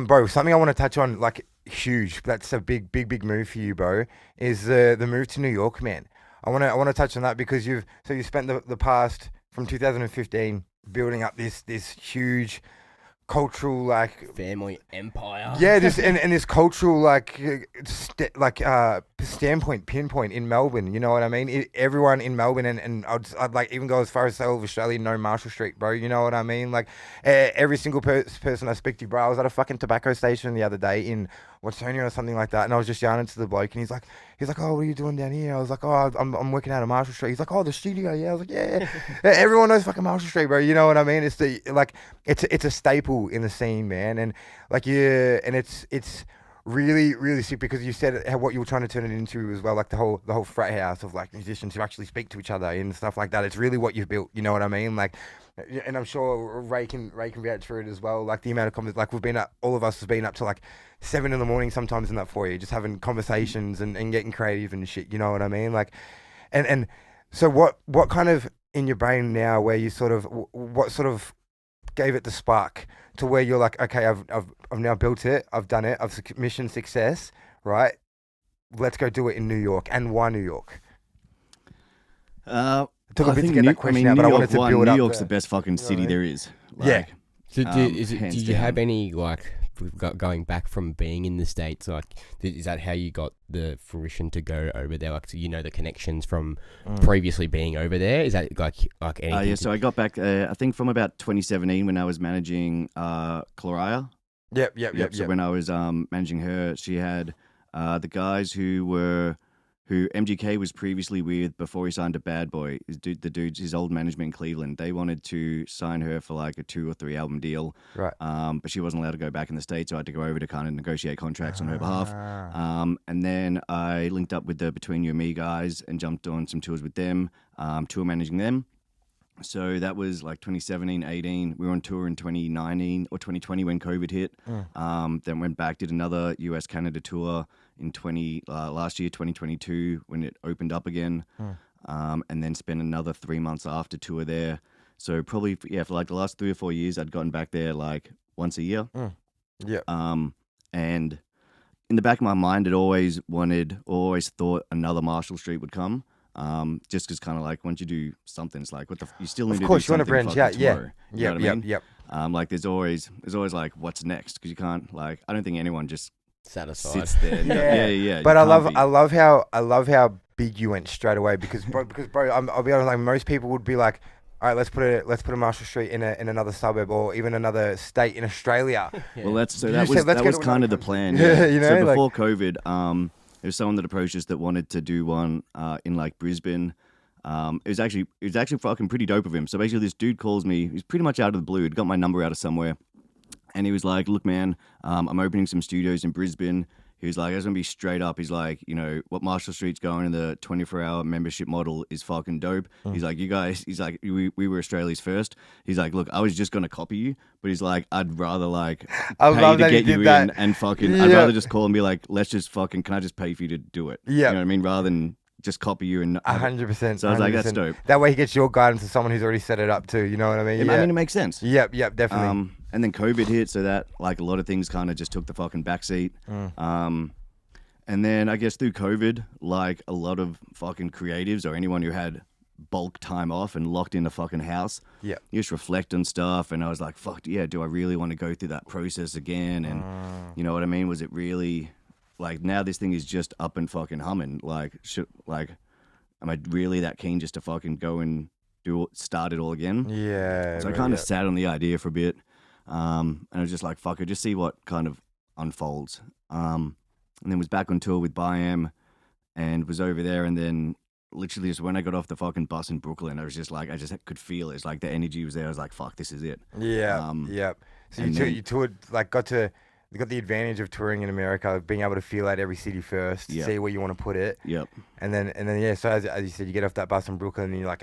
bro, something I want to touch on, like huge, that's a big move for you, bro, is the move to New York, man. I want to touch on that because you spent the past from 2015 building up this huge cultural like Family empire. yeah, this and this cultural pinpoint in Melbourne. You know what I mean? Everyone in Melbourne and I'd like even go as far as say all of Australia know Marshall Street, bro. You know what I mean? Like every single person I speak to, bro. I was at a fucking tobacco station the other day in Watsonia or something like that, and I was just yarning to the bloke, and he's like, oh, what are you doing down here? I was like, oh, I'm working out of Marshall Street. He's like, oh, the studio. Yeah, I was like, yeah. Everyone knows fucking Marshall Street, bro. You know what I mean? It's it's a staple in the scene, man, and like and it's really sick because you said what you were trying to turn it into as well, like the whole frat house of like musicians who actually speak to each other and stuff like that. It's really what you've built. You know what I mean? Like, and I'm sure Ray can vouch for it as well. Like the amount of conversations, like all of us have been up to like 7 a.m. sometimes in that foyer, just having conversations and getting creative and shit. You know what I mean? Like, and so what kind of in your brain now where you what sort of gave it the spark to where you're like, okay, I've now built it, I've done it, mission success, right? Let's go do it in New York. And why New York? I took a bit to think get that question out, but I wanted to build New up York's the- the best fucking city what I there is. Yeah. So hands do you have down. any like going back from being in the States? Like, is that how you got the fruition to go over there? Like, so the connections from previously being over there. Is that like anything? Yeah, so I got back, I think from about 2017 when I was managing Chloraya. Yep. So when I was managing her, she had the guys who were who MGK was previously with before he signed to Bad Boy. His old management in Cleveland, they wanted to sign her for like a 2 or 3 album deal. Right. But she wasn't allowed to go back in the States, so I had to go over to kind of negotiate contracts on her behalf. And then I linked up with the Between You and Me guys and jumped on some tours with them, tour managing them. So that was like 2017, 18. We were on tour in 2019 or 2020 when COVID hit. Then went back, did another US Canada tour in last year, 2022, when it opened up again. And then spent another 3 months after tour there. So probably, for like the last 3 or 4 years, I'd gotten back there like once a year. Yeah. And in the back of my mind, I'd always thought another Marshall Street would come. Just because kind of like once you do something, it's like you still need to do something. Of course, you want to branch out. Tomorrow, you know what I mean? Yep. Like there's always like what's next, because you can't, like, I don't think anyone just Satisfied. sits there. Yeah. But I love how big you went straight away because bro, I'll be honest, like most people would be like, all right, let's put a Marshall Street in another suburb or even another state in Australia. Well, that was kind of the plan. Yeah, you know, so before COVID, there was someone that approached us that wanted to do one in like Brisbane. It was actually fucking pretty dope of him. So basically, this dude calls me. He's pretty much out of the blue. He'd got my number out of somewhere, and he was like, "Look, man, I'm opening some studios in Brisbane." He was like, "I was gonna be straight up." He's like, "You know what Marshall Street's going in the 24-hour membership model is fucking dope." He's like, "You guys," he's like, "we were Australia's first." He's like, "Look, I was just gonna copy you, but he's like, I'd rather like pay to get you in and fucking. I'd rather just call and be like, let's just fucking. Can I just pay for you to do it? Yeah, you know what I mean, rather than just copy you and 100%. So I was like, that's dope. That way he gets your guidance to someone who's already set it up too. You know what I mean? Yeah. I mean, it makes sense. Yep, definitely. And then COVID hit, so that like a lot of things kind of just took the fucking backseat. And then I guess through COVID, like a lot of fucking creatives or anyone who had bulk time off and locked in the fucking house, you just reflect on stuff. And I was like, fuck, yeah, do I really want to go through that process again? And you know what I mean? Was it really, like, now this thing is just up and fucking humming. Like, am I really that keen just to fucking go and start it all again? Yeah. So I kind of sat on the idea for a bit. And I was just like, fuck it, just see what kind of unfolds. And then was back on tour with Biam and was over there. And then literally just when I got off the fucking bus in Brooklyn, I was just like, I just could feel it. It's like the energy was there. I was like, fuck, this is it. Yeah. So you toured, like got the advantage of touring in America, being able to feel out every city first, see where you want to put it. Yep. And then yeah, so as you said, you get off that bus in Brooklyn and you're like,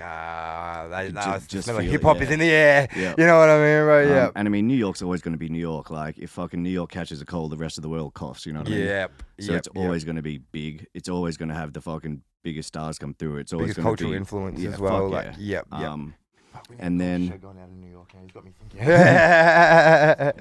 just like hip hop is in the air. Yep. You know what I mean, right? Yeah. And I mean, New York's always going to be New York. Like if fucking New York catches a cold, the rest of the world coughs. You know what I mean? Yep. So it's always going to be big. It's always going to have the fucking biggest stars come through. It's always biggest going to cultural be influence as well. Fuck like, yep. And then going out of New York, he's got me thinking. and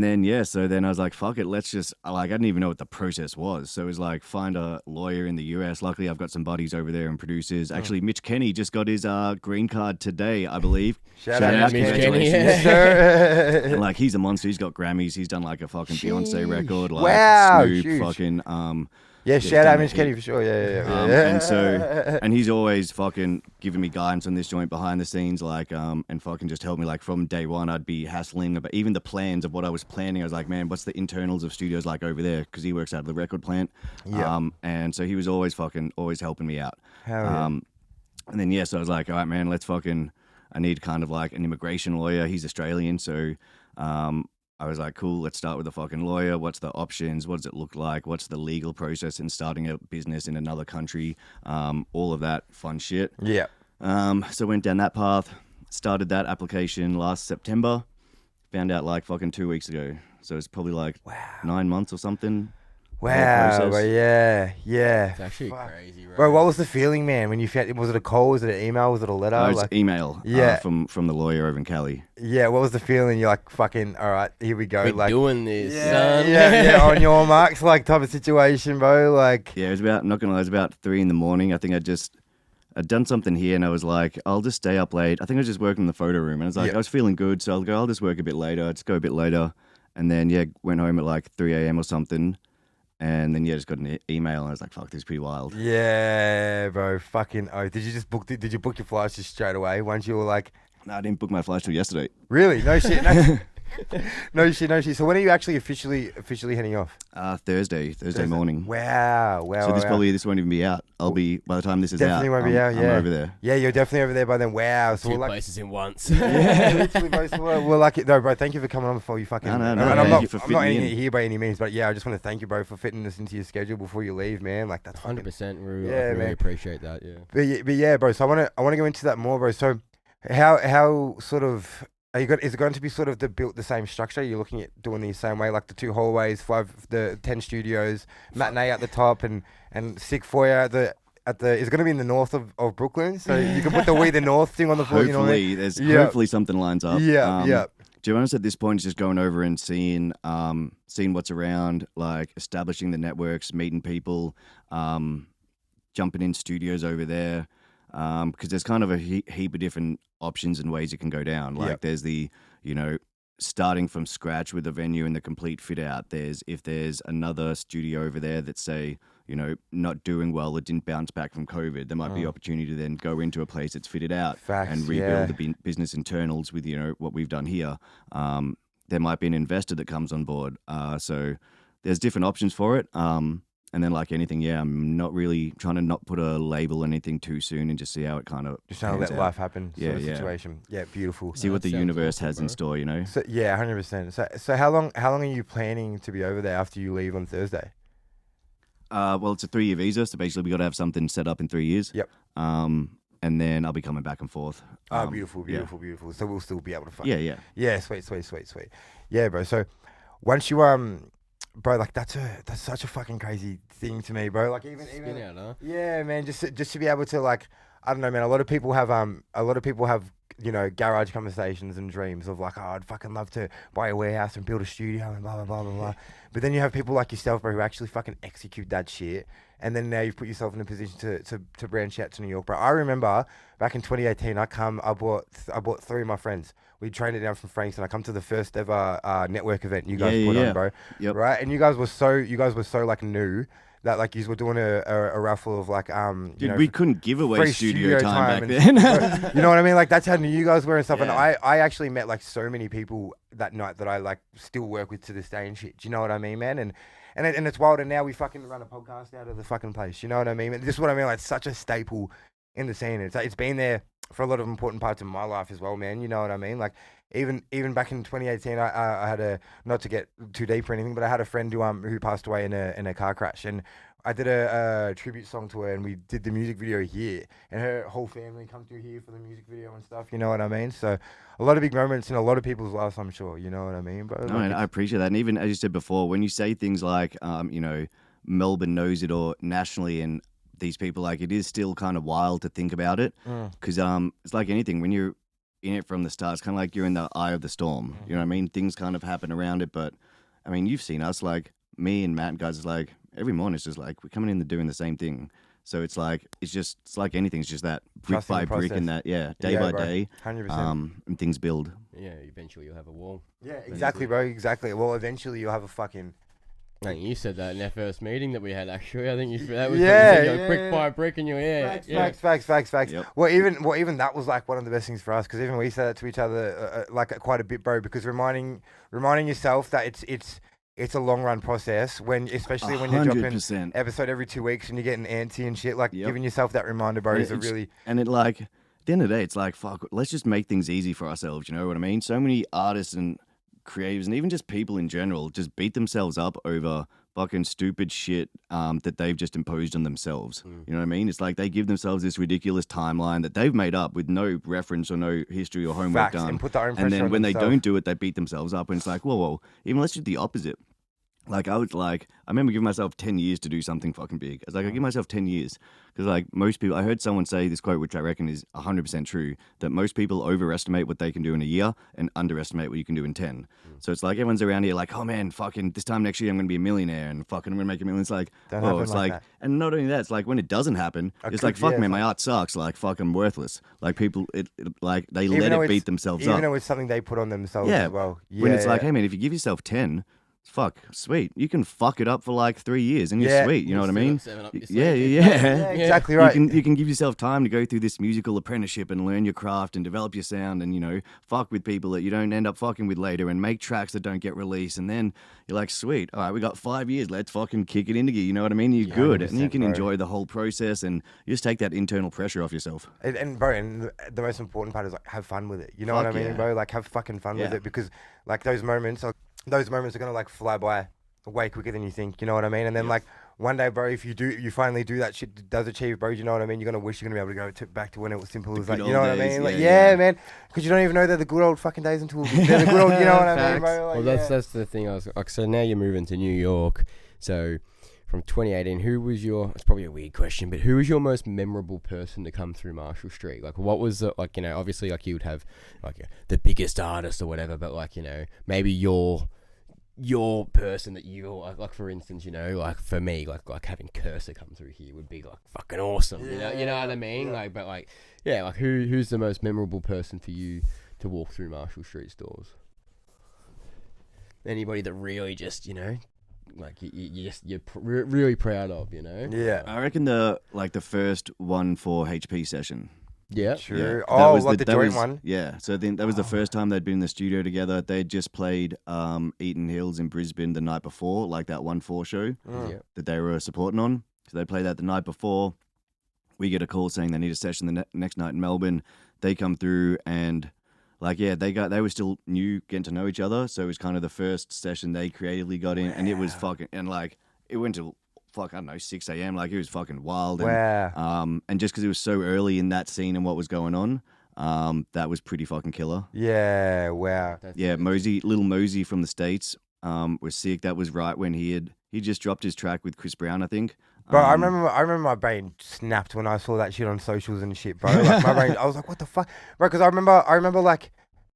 then so then I was like, fuck it, let's just, like, I didn't even know what the process was. So it was like, find a lawyer in the US. Luckily, I've got some buddies over there and producers. Actually, Mitch Kenny just got his green card today, I believe. Shout out Mitch Kenny. Yes, sir. And, like, he's a monster. He's got Grammys. He's done like a fucking Beyonce record. Like, wow, Snoop, huge. fucking Yeah, shout out Mitch Kenny for sure. Yeah. And he's always fucking giving me guidance on this joint behind the scenes, like, and fucking just helped me. Like from day one, I'd be hassling about even the plans of what I was planning. I was like, man, what's the internals of studios like over there? Because he works out of the record plant. Yeah. And so he was always helping me out. Hell yeah. And then so I was like, all right, man, I need kind of like an immigration lawyer. He's Australian, so I was like, cool, let's start with a fucking lawyer. What's the options? What does it look like? What's the legal process in starting a business in another country? All of that fun shit. Yeah. So went down that path, started that application last September, found out like fucking 2 weeks ago. So it's probably like 9 months or something. Wow. But yeah. It's actually crazy, bro. Bro, what was the feeling, man, when you found? Was it a call? Was it an email? Was it a letter? It was email. From the lawyer over in Cali. Yeah. What was the feeling? You're like, fucking, all right, here we go. We're like doing this, yeah, son. yeah, on your marks, like type of situation, bro. Like, yeah, it was about, not gonna lie, it was about 3 a.m. I think I'd done something here and I was like, I'll just stay up late. I think I was just working in the photo room and I was like, I was feeling good, so I'll just work a bit later. I'd just go a bit later, and then went home at like 3 a.m. or something. And then just got an email and I was like, fuck, this is pretty wild. yeah, bro, fucking oath. Did you book your flights just straight away once you were like? No, I didn't book my flights till yesterday. Really? No shit. No. No shit, no shit. So when are you actually officially heading off? Thursday morning. Wow. So this won't even be out. I'll be, by the time this is Definitely out, won't be out, I'm over there. Yeah, you're definitely over there by then. Wow. So Two we're like, places in once. yeah, literally, bro. So we're lucky. No, bro, thank you for coming on before you fucking. No, and thank I'm not, you for I'm not fitting ending in. it here by any means, but yeah, I just want to thank you, bro, for fitting this into your schedule before you leave, man. Like that's fucking 100%. Yeah, I really man. appreciate that. Yeah. But yeah, bro. So I want to go into that more, bro. So how sort of is it going to be sort of built the same structure? You're looking at doing the same way, like the 2 hallways, 10 studios, matinee at the top, and sick foyer at the. It's going to be in the north of Brooklyn, so you can put the We the North thing on the floor. Hopefully, You know what I mean? hopefully something lines up. Yeah. To be honest, at this point, it's just going over and seeing what's around, like establishing the networks, meeting people, jumping in studios over there, because there's kind of a heap of different options and ways it can go down. Like there's the, starting from scratch with a venue and the complete fit out. If there's another studio over there that's, say, not doing well, it didn't bounce back from COVID, there might be opportunity to then go into a place that's fitted out and rebuild the business internals with, what we've done here. There might be an investor that comes on board. So there's different options for it. And then, like anything, I'm not really trying to not put a label on anything too soon and just see how it kind of Just trying to let life happen. Yeah, sort of situation. Yeah, beautiful. See what the sounds universe awesome, has in bro. store, So yeah, 100%. So how long are you planning to be over there after you leave on Thursday? Well, it's a 3-year visa, so basically we got to have something set up in 3 years. Yep. And then I'll be coming back and forth. Beautiful. So we'll still be able to find. Yeah. Sweet. Yeah, bro. So once you bro, like that's such a fucking crazy thing to me, bro. Like even Spin out, huh? yeah, man. Just to be able to, like, I don't know, man. A lot of people have garage conversations and dreams of like, oh, I'd fucking love to buy a warehouse and build a studio and blah blah blah blah blah. But then you have people like yourself, bro, who actually fucking execute that shit. And then now you've put yourself in a position to branch out to New York, bro. I remember back in 2018, I bought 3 of my friends. We trained it down from Frankston. I come to the first ever network event you guys put on, bro. Yep. Right, and you guys were so like new that like you were doing a raffle of like Dude, we couldn't give away free studio time back and- then. you know what I mean? Like that's how new you guys were and stuff. Yeah. And I actually met like so many people that night that I like still work with to this day and shit. Do you know what I mean, man? And it's wild. And now we fucking run a podcast out of the fucking place. You know what I mean? And this is what I mean. Like such a staple in the scene. It's been there for a lot of important parts of my life as well, man. You know what I mean? Like even back in 2018, I had not to get too deep or anything, but I had a friend who passed away in a car crash, and I did a tribute song to her, and we did the music video here, and her whole family come through here for the music video and stuff. You know what I mean? So a lot of big moments in a lot of people's lives, I'm sure. You know what I mean, bro? No, Like, and I appreciate that. And even as you said before, when you say things like, Melbourne knows it, or nationally, and these people, like, it is still kind of wild to think about it, because it's like anything. When you're in it from the start, it's kind of like you're in the eye of the storm. You know what I mean? Things kind of happen around it, but I mean, you've seen us, like me and Matt and guys, is like every morning it's just like we're coming in and doing the same thing. So it's like it's like anything. It's just that brick Trusting by the brick, process. and that day by bro. day, 100%. and things build. Yeah, eventually you'll have a wall. Yeah, exactly, bro. Exactly. Well, eventually you'll have a fucking. I think you said that in our first meeting that we had. Actually, I think that was brick by brick, and Facts. Yep. Well, even that was like one of the best things for us, because even we said that to each other like quite a bit, bro. Because reminding yourself that it's a long run process, especially when you're dropping 100%. episode every 2 weeks and you're getting antsy and shit. Like Yep. giving yourself that reminder, bro, is a really. And it, like, at the end of the day, it's like, fuck, let's just make things easy for ourselves. You know what I mean? So many artists and creatives and even just people in general just beat themselves up over fucking stupid shit that they've just imposed on themselves. You know what I mean? It's like they give themselves this ridiculous timeline that they've made up with no reference or no history or homework Facts, done. and put their own And pressure then on when themselves. they don't do it, they beat themselves up. And it's like, whoa, even let's do the opposite. Like, I remember giving myself 10 years to do something fucking big. It's like, I give myself 10 years. Because, like, most people, I heard someone say this quote, which I reckon is 100% true, that most people overestimate what they can do in a year and underestimate what you can do in 10. So it's like, everyone's around here like, oh man, fucking, this time next year I'm going to be a millionaire and fucking I'm going to make a million. It's like, Don't whoa, happen it's like like, that. and not only that, it's like when it doesn't happen, it's like, fuck man, my art sucks. Like, fuck, I'm worthless. Like, people, like, they let it beat themselves even up. though it's something they put on themselves Yeah. as well. When it's like, hey man, if you give yourself 10, fuck, sweet. You can fuck it up for like 3 years and you're Yeah. sweet. You know what I mean? Yeah, Yeah. Exactly right. You can give yourself time to go through this musical apprenticeship and learn your craft and develop your sound and, you know, fuck with people that you don't end up fucking with later and make tracks that don't get released. And then you're like, sweet, all right, we got 5 years. Let's fucking kick it into gear. You know what I mean? You're good. And you can 100%, bro. enjoy the whole process and you just take that internal pressure off yourself. And bro, and the most important part is like have fun with it. You know what I Fuck mean, yeah. bro? Like have fucking fun with Yeah. it because like those moments are gonna like fly by way quicker than you think. You know what I mean? And then like one day, bro, if you finally do that shit does achieve, bro. You know what I mean? You're gonna wish you're gonna be able to go back to when it was simple as like, good you know old what I days, mean? Like yeah, yeah, man, because you don't even know they're the good old fucking days until they're the good old. You know what I mean, bro? Like, Well, that's the thing. I was like, so now you're moving to New York. So from 2018, who was your? It's probably a weird question, but who was your most memorable person to come through Marshall Street? Like, what was the, like, you know, obviously, like you would have like the biggest artist or whatever, but like, you know, maybe your person that you like for instance, you know, like for me, like having Cursor come through here would be like fucking awesome. You know what I mean? Like, but like, yeah, like who's the most memorable person for you to walk through Marshall Street stores? Anybody that really just, you know, like you're really proud of, you know? Yeah. I reckon the first 1-4 HP session. Yeah. True. Yeah. Oh, was like the that joint was- one. Yeah. So then that was the first time they'd been in the studio together. They'd just played Eaton Hills in Brisbane the night before, like that 1-4 show Yeah. that they were supporting on. So they played that the night before. We get a call saying they need a session the next night in Melbourne. They come through and like, yeah, they were still new, getting to know each other. So it was kind of the first session they creatively got in, and it was fucking, and like it went to fuck, I don't know, 6 a.m. Like it was fucking wild. And, Wow. and just because it was so early in that scene and what was going on, that was pretty fucking killer. Yeah. Wow. Yeah, Little Mosey from the States was sick. That was right when he just dropped his track with Chris Brown, I think. Bro, I remember my brain snapped when I saw that shit on socials and shit, bro. Like my brain, I was like, what the fuck, bro? Because I remember like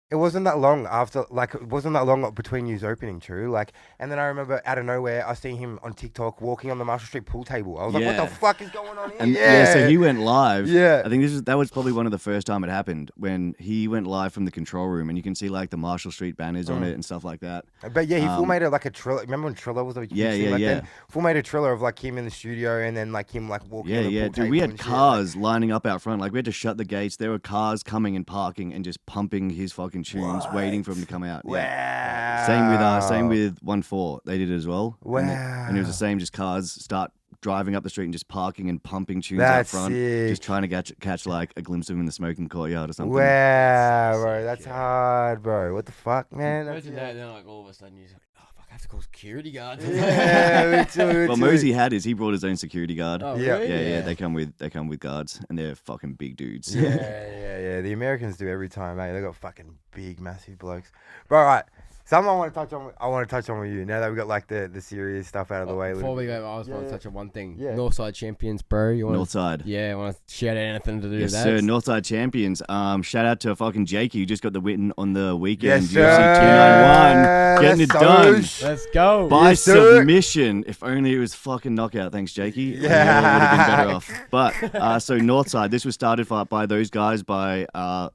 it wasn't that long after, like it wasn't that long between yous opening, true. Like, and then I remember out of nowhere, I seen him on TikTok walking on the Marshall Street pool table. I was like, what Yeah. the fuck is going on here? And yeah, so he went live. Yeah. I think that was probably one of the first time it happened when he went live from the control room, and you can see like the Marshall Street banners on it and stuff like that. But yeah, he full made it like a Triller. Remember when Triller was a huge Yeah, thing yeah, back yeah. then? Full made a Triller of like him in the studio and then like him like walking. Yeah, on the yeah, pool dude. We table had and shit. cars lining up out front. Like we had to shut the gates. There were cars coming and parking and just pumping his fucking tunes, waiting for him to come out. Yeah. Wow. Same with 1-4. They did it as well. Wow. And it was the same. Just cars start driving up the street and just parking and pumping tunes That's out front, sick. just trying to catch like a glimpse of him in the smoking courtyard or something. Wow, bro, that's hard, bro. What the fuck, man? That's, Imagine that, then like all of a sudden you're like, oh fuck, I have to call security guards. yeah, me too. Well, Mosey he brought his own security guard. Oh, Yeah. really? Yeah, they come with guards, and they're fucking big dudes. Yeah. The Americans do every time, mate. They got fucking big, massive blokes. Bro, all right. Something I want to touch on with you now that we got like the serious stuff out of the way. Before we go, I just want to touch on one thing. Yeah. Northside champions, bro. You want Northside. Yeah, want to shout out anything to do Yes, with that? sir. Northside champions. Shout out to fucking Jakey, who just got the win on the weekend. Yes, UFC sir. 291. Getting Let's it done. go. Let's go. By Yes, sir. submission. If only it was fucking knockout. Thanks, Jakey. Yeah. Would have been better off. But so Northside, this was started by those guys, by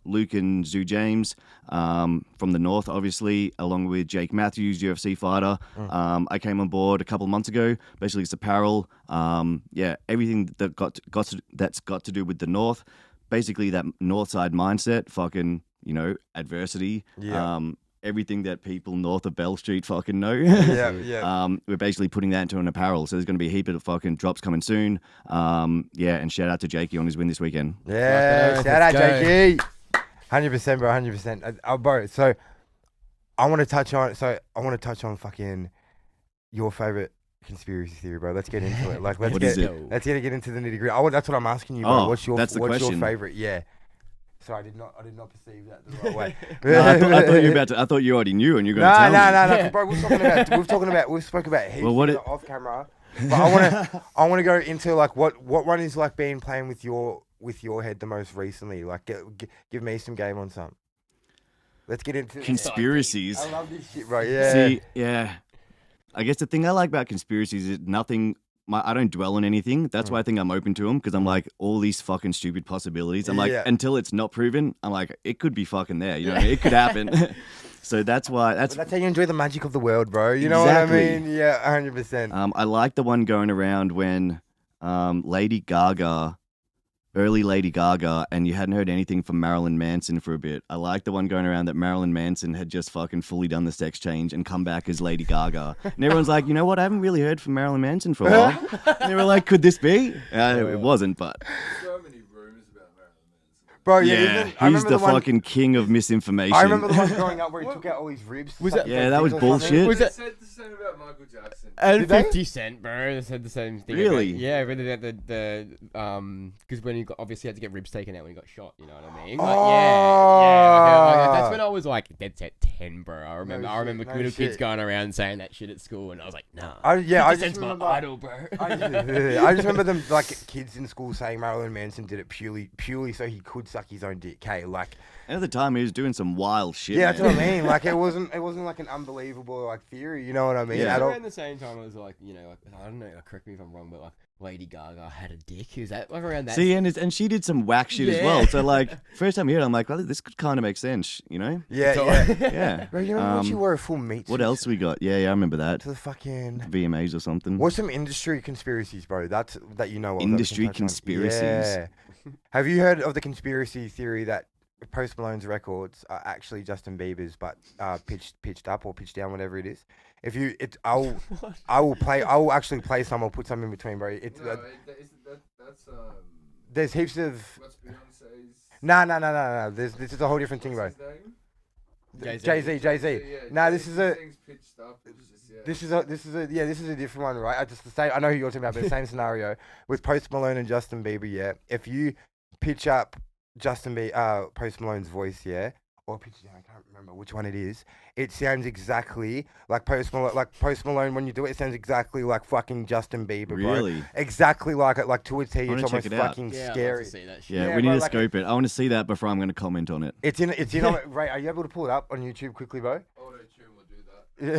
Luke and Zoo James from the North, obviously, along with Jake Matthews, UFC fighter. I came on board a couple of months ago. Basically, it's apparel. Everything that's got to do with the North. Basically, that Northside mindset. Fucking, adversity. Yeah. Everything that people north of Bell Street fucking know. Yeah. We're basically putting that into an apparel. So there's going to be a heap of fucking drops coming soon. And shout out to Jakey on his win this weekend. Yeah, Let's shout out, go. Jakey. 100%, bro. 100%. Bro, so I want to touch on fucking your favorite conspiracy theory, bro. Let's get into it. Like, let's What get is it? let's get into the nitty gritty. That's what I'm asking you, bro. Oh, What's your that's the question. favorite? Yeah. Sorry, I did not perceive that the right way. No, I thought you were about to. I thought you already knew, and you're going to tell me. No, bro. We've spoken about heaps Well, off camera. But I want to go into like what one is like being playing with your head the most recently. Like, give me some game on some. Let's get into Conspiracies. I love this shit, bro. Yeah. See, yeah. I guess the thing I like about conspiracies is I don't dwell on anything. That's why I think I'm open to them, because I'm like, all these fucking stupid possibilities. I'm like, Yeah. until it's not proven, I'm like, it could be fucking there. It could happen. So that's why That's how you enjoy the magic of the world, bro. You know what I Exactly. mean? Yeah, 100%. I like the one going around when Lady Gaga, early Lady Gaga, and you hadn't heard anything from Marilyn Manson for a bit. I like the one going around that Marilyn Manson had just fucking fully done the sex change and come back as Lady Gaga. And everyone's like, you know what? I haven't really heard from Marilyn Manson for a while. And they were like, could this be? It wasn't, but So many rumors about Marilyn Manson. Bro, yeah, even, I he's remember the one, fucking king of misinformation. I remember the one growing up where he took out all his ribs. Was that- Yeah, that was or something. bullshit. Was They that- said the same about Michael Jackson. And Did they? 50 Cent, bro. They said the same thing. Really? Yeah, really. Because when he obviously had to get ribs taken out when he got shot, you know what I mean? Like, that's when I was like dead set 10, bro. I remember shit, no little kids shit. going around saying that shit at school, and I was like, nah. I 50 just Cent's my remember, idol, bro. I just remember them like kids in school saying Marilyn Manson did it purely so he could suck his own dick. Hey, like And at the time, he was doing some wild shit. yeah, that's man. what I mean. Like it wasn't like an unbelievable like theory. You know what I mean? Yeah. At all. Around the same time, it was like, you know, like, I don't know, correct me if I'm wrong, but like Lady Gaga had a dick. Is that like around that? See, and she did some whack shit as Yeah. well. So like, first time I heard it, I'm like, well, this could kind of make sense, you know? Yeah, So- yeah. Yeah. Bro, you remember when she wore a full meat What suit else we got? Yeah, I remember that. to the fucking? VMAs or something. What's some industry conspiracies, bro? That you know of that we can Industry touch on? conspiracies? Yeah. Have you heard of the conspiracy theory that Post Malone's records are actually Justin Bieber's, but pitched up or pitched down, whatever it is? If you, I will actually play some. I'll put some in between, bro. It's No, that's there's heaps of what's Beyonce's? no. This is a whole different thing, bro. What's his name? Jay Z. Yeah, Nah, this is a. thing's pitched up. It's just, yeah. This is a different one, right? I know who you're talking about, but the same scenario with Post Malone and Justin Bieber. Yeah, if you pitch up Post Malone's voice, yeah, or pitch it down, I can't remember which one it is. It sounds exactly like Post Malone. Like Post Malone, when you do it, it sounds exactly like fucking Justin Bieber, bro. Really? Exactly like it, like to a T. wanna It's check almost it out. fucking Yeah, I'd like scary. to see that shit. Yeah, Yeah, we need bro, to like scope it. I want to see that before I'm going to comment on it. It's in on it. Ray, are you able to pull it up on YouTube quickly, bro? Auto-tune will do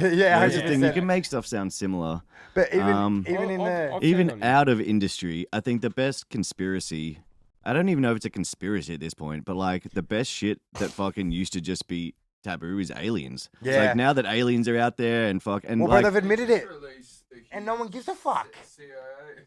that. Yeah, That's the thing. You 100%. can make stuff sound similar. But even Um, in the I've seen Even on- out of industry, I think the best conspiracy, I don't even know if it's a conspiracy at this point, but like the best shit that fucking used to just be taboo is aliens. It's Yeah. like now that aliens are out there and and well, bro, like, they've admitted it, Release a and no one gives a fuck. CIA.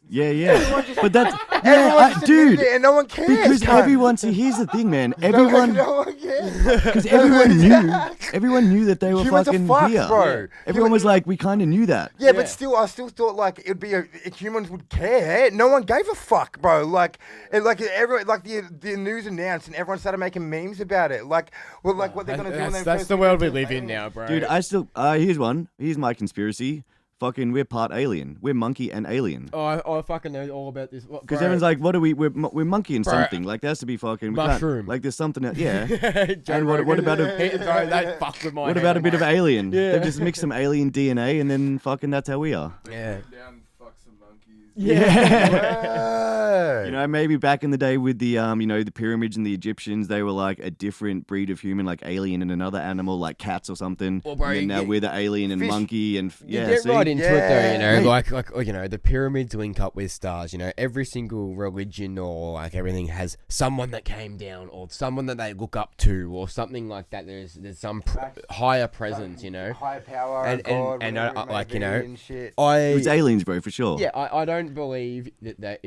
yeah. But that's, Everyone just dude, admitted it and no one cares. because cunt. everyone, see, here's the thing, man. No Everyone, one cares. because everyone knew that they were Humans are fucking fucked, here. bro. Everyone was like, we kind of knew that. Yeah, but still, I still thought like it'd be humans would care. No one gave a fuck, bro. Like the news announced and everyone started making memes about it. Like, well, like what they're gonna do. When they That's first the look world we into live in aliens. now, bro. Dude, I still, here's one. Here's my conspiracy. Fucking, we're part alien. We're monkey and alien. Oh, I fucking know all about this. Because everyone's like, what are we? We're monkey and Bro. something. Like, there has to be fucking. We can't- Mushroom. Like, there's something. Yeah. Joe And what Rogan. about a- Bro, that fucked with my What head. about a bit of alien? Yeah. They've just mixed some alien DNA and then fucking that's how we are. Yeah. Down, fuck some monkeys. Yeah. You know, maybe back in the day with the the pyramids and the Egyptians, they were like a different breed of human, like alien and another animal, like cats or something. Well, bro, and then now you- we're the alien and fish- monkey and You yeah. get See? right into it though, you know, Yeah. like you know, the pyramids link up with stars. You know, every single religion or like everything has someone that came down or someone that they look up to or something like that. There's some higher presence, you know. Higher power, And- God, and, whatever it may like, you be know, and shit. It's aliens, bro, for sure. Yeah, I don't believe that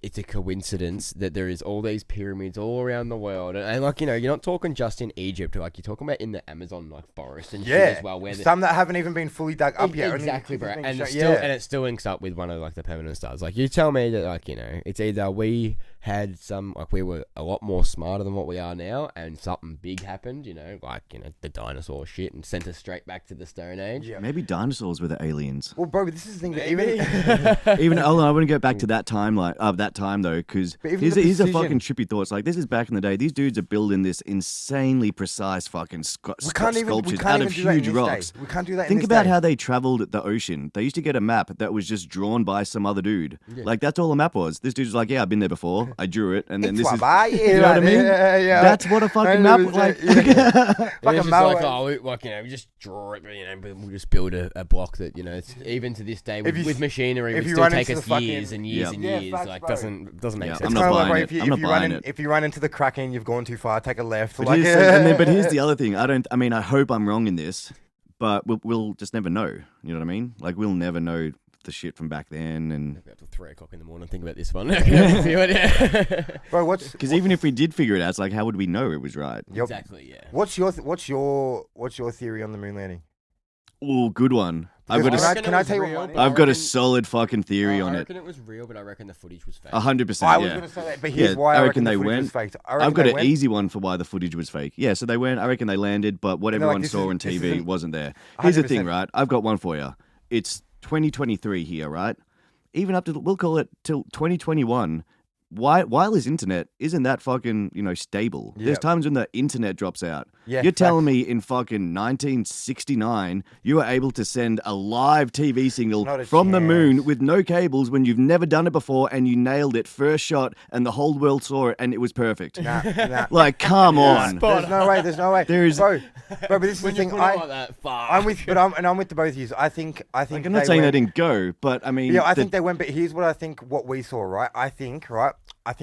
it's a coincidence that there is all these pyramids all around the world, and like you know, you're not talking just in Egypt, like you're talking about in the Amazon like forest and shit Yeah, as well, where some that haven't even been fully dug up yet. only exactly, people bro, think and so- it's still yeah. and it still links up with one of like the permanent stars. Like you tell me that like you know, it's either we had some like we were a lot more smarter than what we are now, and something big happened, you know, like you know the dinosaur shit, and sent us straight back to the Stone Age. Yeah. Maybe dinosaurs were the aliens. Well, bro, this is the thing that even Even I want to go back to that time, like that time though, because But even here's the a precision- fucking trippy thought. It's like this is back in the day. These dudes are building this insanely precise fucking we can't even sculptures do out that of in this huge day. rocks. We can't do that. Think in this about day. how they traveled the ocean. They used to get a map that was just drawn by some other dude. Like that's all the map was. This dude's like, yeah, I've been there before. I drew it, and then It's this is. why, You know what I mean? Yeah. That's what a fucking map 100%, like. yeah. And Like it's a just like, Malware. oh, like, you know, we just draw it, you know, but we'll just build a block that, you know, it's, even to this day, If you with machinery, if would you still run take into us fucking years and years Yeah. and Yeah, years. facts, Like bro. doesn't make Yeah, sense. I'm It's not kind of like, buying bro, it. if you, I'm not buying it. if you run into the Kraken, you've gone too far. Take a left. But Like, here's the other thing. I mean, I hope I'm wrong in this, but we'll just never know. You know what I mean? Like, we'll never know the shit from back then. And Up till 3 o'clock in the morning. Think about this one. Yeah. bro, what's because even if we did figure it out, it's like, how would we know it was right? Yep. Exactly. Yeah. What's your theory on the moon landing? Oh, good one. I've got Because a, I- can I tell you what mine is? I've got a solid fucking theory I on it. reckon it was real, but I reckon the footage was fake. 100%. I was Yeah. gonna say that, but here's Yeah, why I I reckon reckon they the footage went. was faked. I reckon I've got they an went. easy one for why the footage was fake. Yeah, so they went. I reckon they landed, but what like, everyone this saw is- on this TV isn't- wasn't there. Here's the thing, 100%. right? I've got one for you. It's 2023 here, right? Even up to we'll call it till 2021. Wireless internet isn't that fucking stable. There's Yep. times when the internet drops out. Yeah, You're telling me in fucking 1969 you were able to send a live TV signal Not a from the moon chance. with no cables when you've never done it before and you nailed it first shot and the whole world saw it and it was perfect. Nah. Like, come on. There's no way. There's no way. There is- bro. But this is the When you thing. put it like that, fuck. I'm with, but I'm with the both of you. I think. Like, I'm not saying they didn't go, but I mean, Yeah, I think they went. But here's what I think. What we saw, right? I think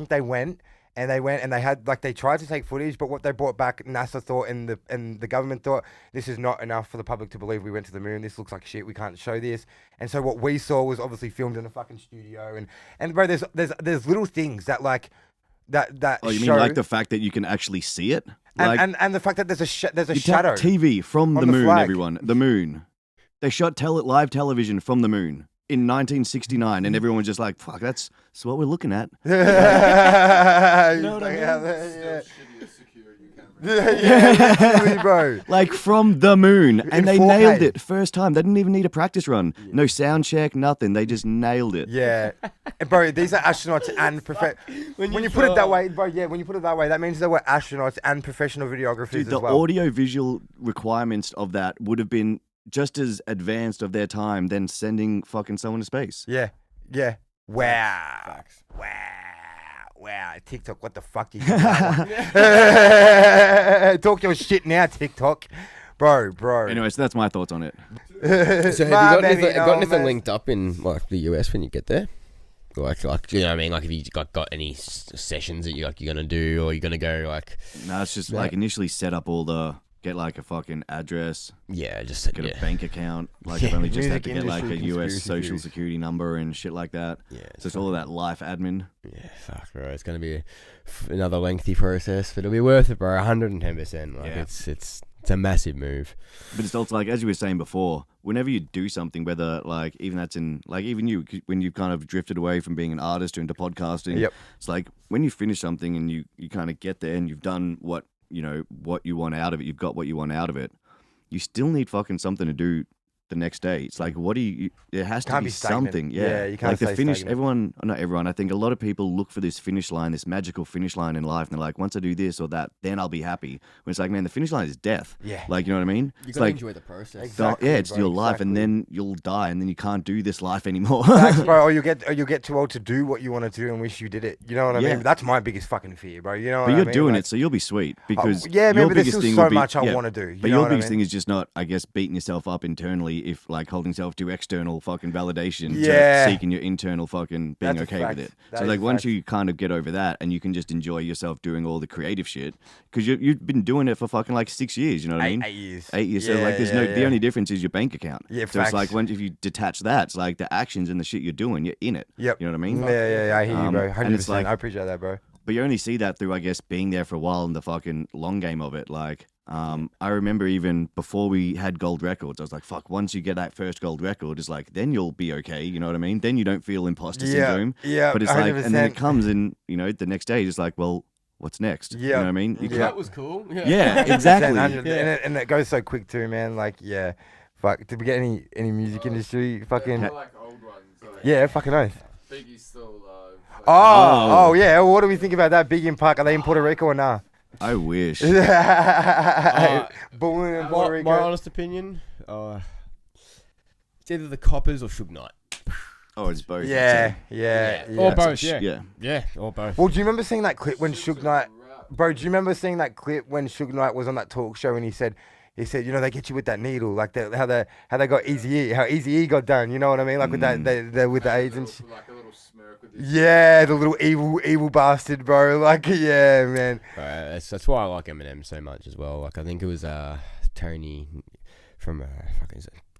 they went. And they had they tried to take footage, but what they brought back, NASA thought and the government thought, this is not enough for the public to believe we went to the moon. This looks like shit. We can't show this. And so what we saw was obviously filmed in a fucking studio. And bro, there's little things that that Oh, you show, mean like the fact that you can actually see it? Like, and the fact that there's a you shadow. tap TV from on the the moon, flag. everyone. The moon. They shot live television from the moon in 1969, and everyone was just like, fuck, that's what we're looking at. You know what I mean? Yeah. Shittiest security camera. Yeah, literally, bro. Like from the moon, and In they 4K. nailed it first time. They didn't even need a practice run, no sound check, nothing. They just nailed it. Yeah, and bro, these are astronauts and When you put it that way, bro, yeah, when you put it that way, that means they were astronauts and professional videographers Dude, the as well. audio visual requirements of that would have been just as advanced of their time than sending fucking someone to space. Yeah, yeah. Wow, Facts. wow. TikTok, what the fuck do you think that one? Talk your shit now, TikTok, bro. Anyway, so that's my thoughts on it. So have you My got anything, baby, got no anything mess. linked up in like the US when you get there? Like you know what I mean? Like, if you got any sessions that you're gonna do, or you're gonna go like, No, it's just Yeah. like initially set up get like a fucking address, yeah, just get yeah. a bank account. Like Yeah. I've only just had Music to get like a industry US conspiracy social theories. security number and shit like that. Yeah, So it's all of that life admin. Yeah, fuck, bro. It's gonna be another lengthy process, but it'll be worth it, bro. 110%. Like, Yeah. it's a massive move. But it's also like, as you were saying before, whenever you do something, whether like even that's in like even you when you've kind of drifted away from being an artist into podcasting, Yep. it's like when you finish something and you kind of get there and you've done what you want out of it, you've got what you want out of it, you still need fucking something to do the next day. It's like, what do you there has to Can't be be stagnant. something. Yeah, you can't like the stay finish stagnant. not everyone, I think a lot of people look for this finish line, this magical finish line in life, and they're like, once I do this or that, then I'll be happy. When it's like, man, the finish line is death. Yeah. Like, you know what I mean? You It's gotta like enjoy the process. Exactly. yeah, it's bro, your life, and exactly. then you'll die, and then you can't do this life anymore. Facts, bro, or you get too old to do what you want to do and wish you did it. You know what I Yeah. mean? That's my biggest fucking fear, bro. You know what But I you're mean? doing Like, it, so you'll be sweet because yeah, man, your but there's biggest still thing so would be, much I yeah, wanna do, you But know your what I biggest mean? thing is just not, I guess, beating yourself up internally, if like holding yourself to external fucking validation, Yeah. to seeking your internal fucking being That's a okay with fact. it. That So is like a once fact. you kind of get over that, and you can just enjoy yourself doing all the creative shit, because you've been doing it for fucking like 6 years. You know what I mean? 8 years. 8 years. So Yeah, like, there's yeah, the yeah. only difference is your bank account. Yeah, So it's like facts. if you detach that, it's like the actions and the shit you're doing, you're in it. Yep. You know what I mean? Yeah, I hear you, bro. 100%. And it's like, I appreciate that, bro. but you only see that through, I guess, being there for a while in the fucking long game of it. Like, I remember even before we had gold records, I was like, fuck, once you get that first gold record, it's like, then you'll be okay. You know what I mean? Then you don't feel imposter syndrome. Yeah, But it's like, and then it 100%. comes and, the next day, it's like, well, what's next? You Yeah. know what I mean? You Yeah. That was cool. Yeah, exactly. 100%, and it goes so quick too, man. Like, yeah. Fuck. Did we get any music industry? Fucking. I like old ones. Like Yeah, fucking oath. Biggie's still alive. Like, Oh, yeah. Well, what do we think about that? Big Impact. Are they in Puerto Rico or nah? I wish. Born in Puerto My Rico. honest opinion, it's either the Coppers or Suge Knight. Oh, it's both. Yeah, yeah. Or yeah. both, yeah. Yeah. Yeah, or both. Well, do you remember seeing that clip when Suge Knight? Bro, do you remember seeing that clip when Suge Knight was on that talk show and he said He said, they get you with that needle, like how they got how Easy got done. You know what I mean? Like with that, with the AIDS and. Like a little smirk with his Yeah, the little evil bastard, bro. Like, yeah, man. Right, that's why I like Eminem so much as well. Like, I think it was Tony from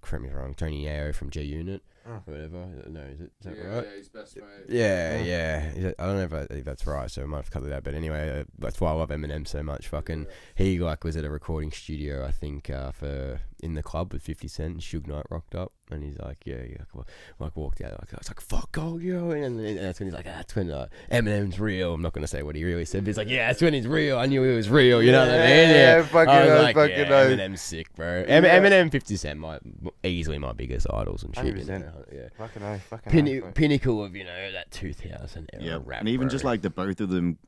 correct me if I'm wrong, Tony Yeo from G Unit or whatever. No, is that right? Yeah, his best mate. Yeah. I don't know if that's right, so I might have cut it out. But anyway, that's why I love Eminem so much. Fucking, he was at a recording studio, I think, for in the club with 50 Cent. And Suge Knight rocked up, and he's like, walked out. I was like, fuck, oh, yo, and that's when he's like, that's when Eminem's real. I'm not gonna say what he really said, but he's like, yeah, that's when he's real. I knew he was real. You know what I mean? Yeah, fucking I was knows, like, fucking knows. Eminem's sick, bro. Eminem, 50 Cent, easily my biggest idols and shit. 100%. Yeah. Fucking Pinnacle of that 2000 era rap, and even bro. just like the both of them,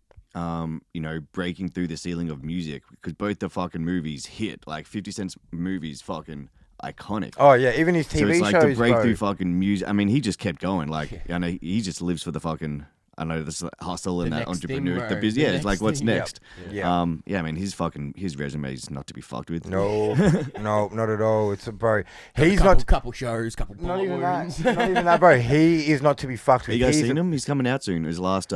breaking through the ceiling of music, because both the fucking movies hit. Like 50 Cent's movies, fucking iconic. Oh yeah, even his TV so it's like shows, the breakthrough bro. fucking music. I mean, he just kept going. Like, I know he just lives for the fucking. I know this hustle and The that next thing, entrepreneur. bro. Yeah, it's like what's thing. Yep. next. Yeah. Yeah. I mean, his resume is not to be fucked with. No, not at all. It's bro. He's couple shows, couple not even balloons. that. Not even that, bro. He is not to be fucked Have with. you guys He's seen a- him? He's coming out soon. His last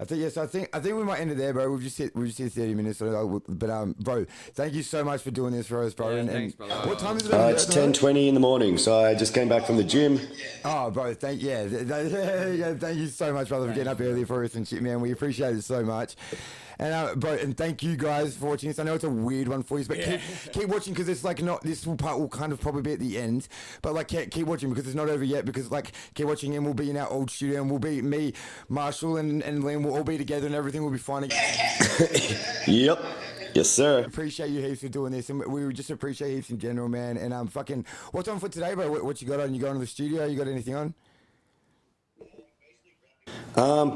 I think yes. I think we might end it there, bro. We've just hit 30 minutes. But bro, thank you so much for doing this for us, bro. Yeah, thanks, brother. What time is it? over It's there, 10:20 in the morning, so I just came back from the gym. Oh, bro, thank you so much, brother, for getting up early for us and shit, man. We appreciate it so much. And bro, and thank you guys for watching this. I know it's a weird one for you, but keep watching, because it's like not this part will kind of probably be at the end, but like keep watching, because it's not over yet. Because like keep watching, and we'll be in our old studio, and we'll be me, Marshall, and Liam will all be together, and everything will be fine again. Yep. Yes, sir. Appreciate you heaps for doing this, and we would just appreciate heaps in general, man. And fucking, what's on for today, bro? What you got on? You going to the studio? You got anything on?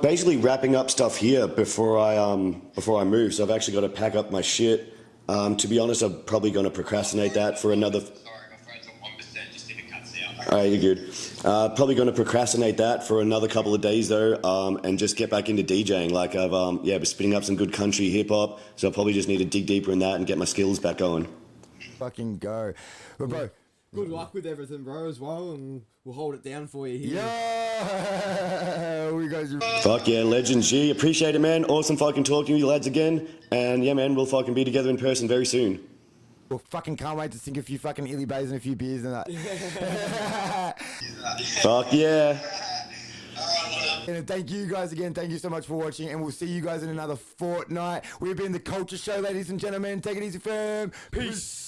Basically wrapping up stuff here before I move. So I've actually got to pack up my shit. To be honest, I'm probably going to procrastinate that for another. Sorry, my phone's on 1%, just if it cuts out. Alright, you're good. Probably going to procrastinate that for another couple of days though, and just get back into DJing. Like I've been spinning up some good country hip hop, so I probably just need to dig deeper in that and get my skills back going. Fucking go, but bro. Good luck with everything, bro, as well, and we'll hold it down for you here. Yeah, we guys. Fuck yeah, legend G. Appreciate it, man. Awesome fucking talking to you lads again. And yeah, man, we'll fucking be together in person very soon. Well, fucking can't wait to sink a few fucking illy bays and a few beers and that. Fuck yeah. And thank you guys again. Thank you so much for watching, and we'll see you guys in another fortnight. We've been the Culture Show, ladies and gentlemen. Take it easy, fam. Peace.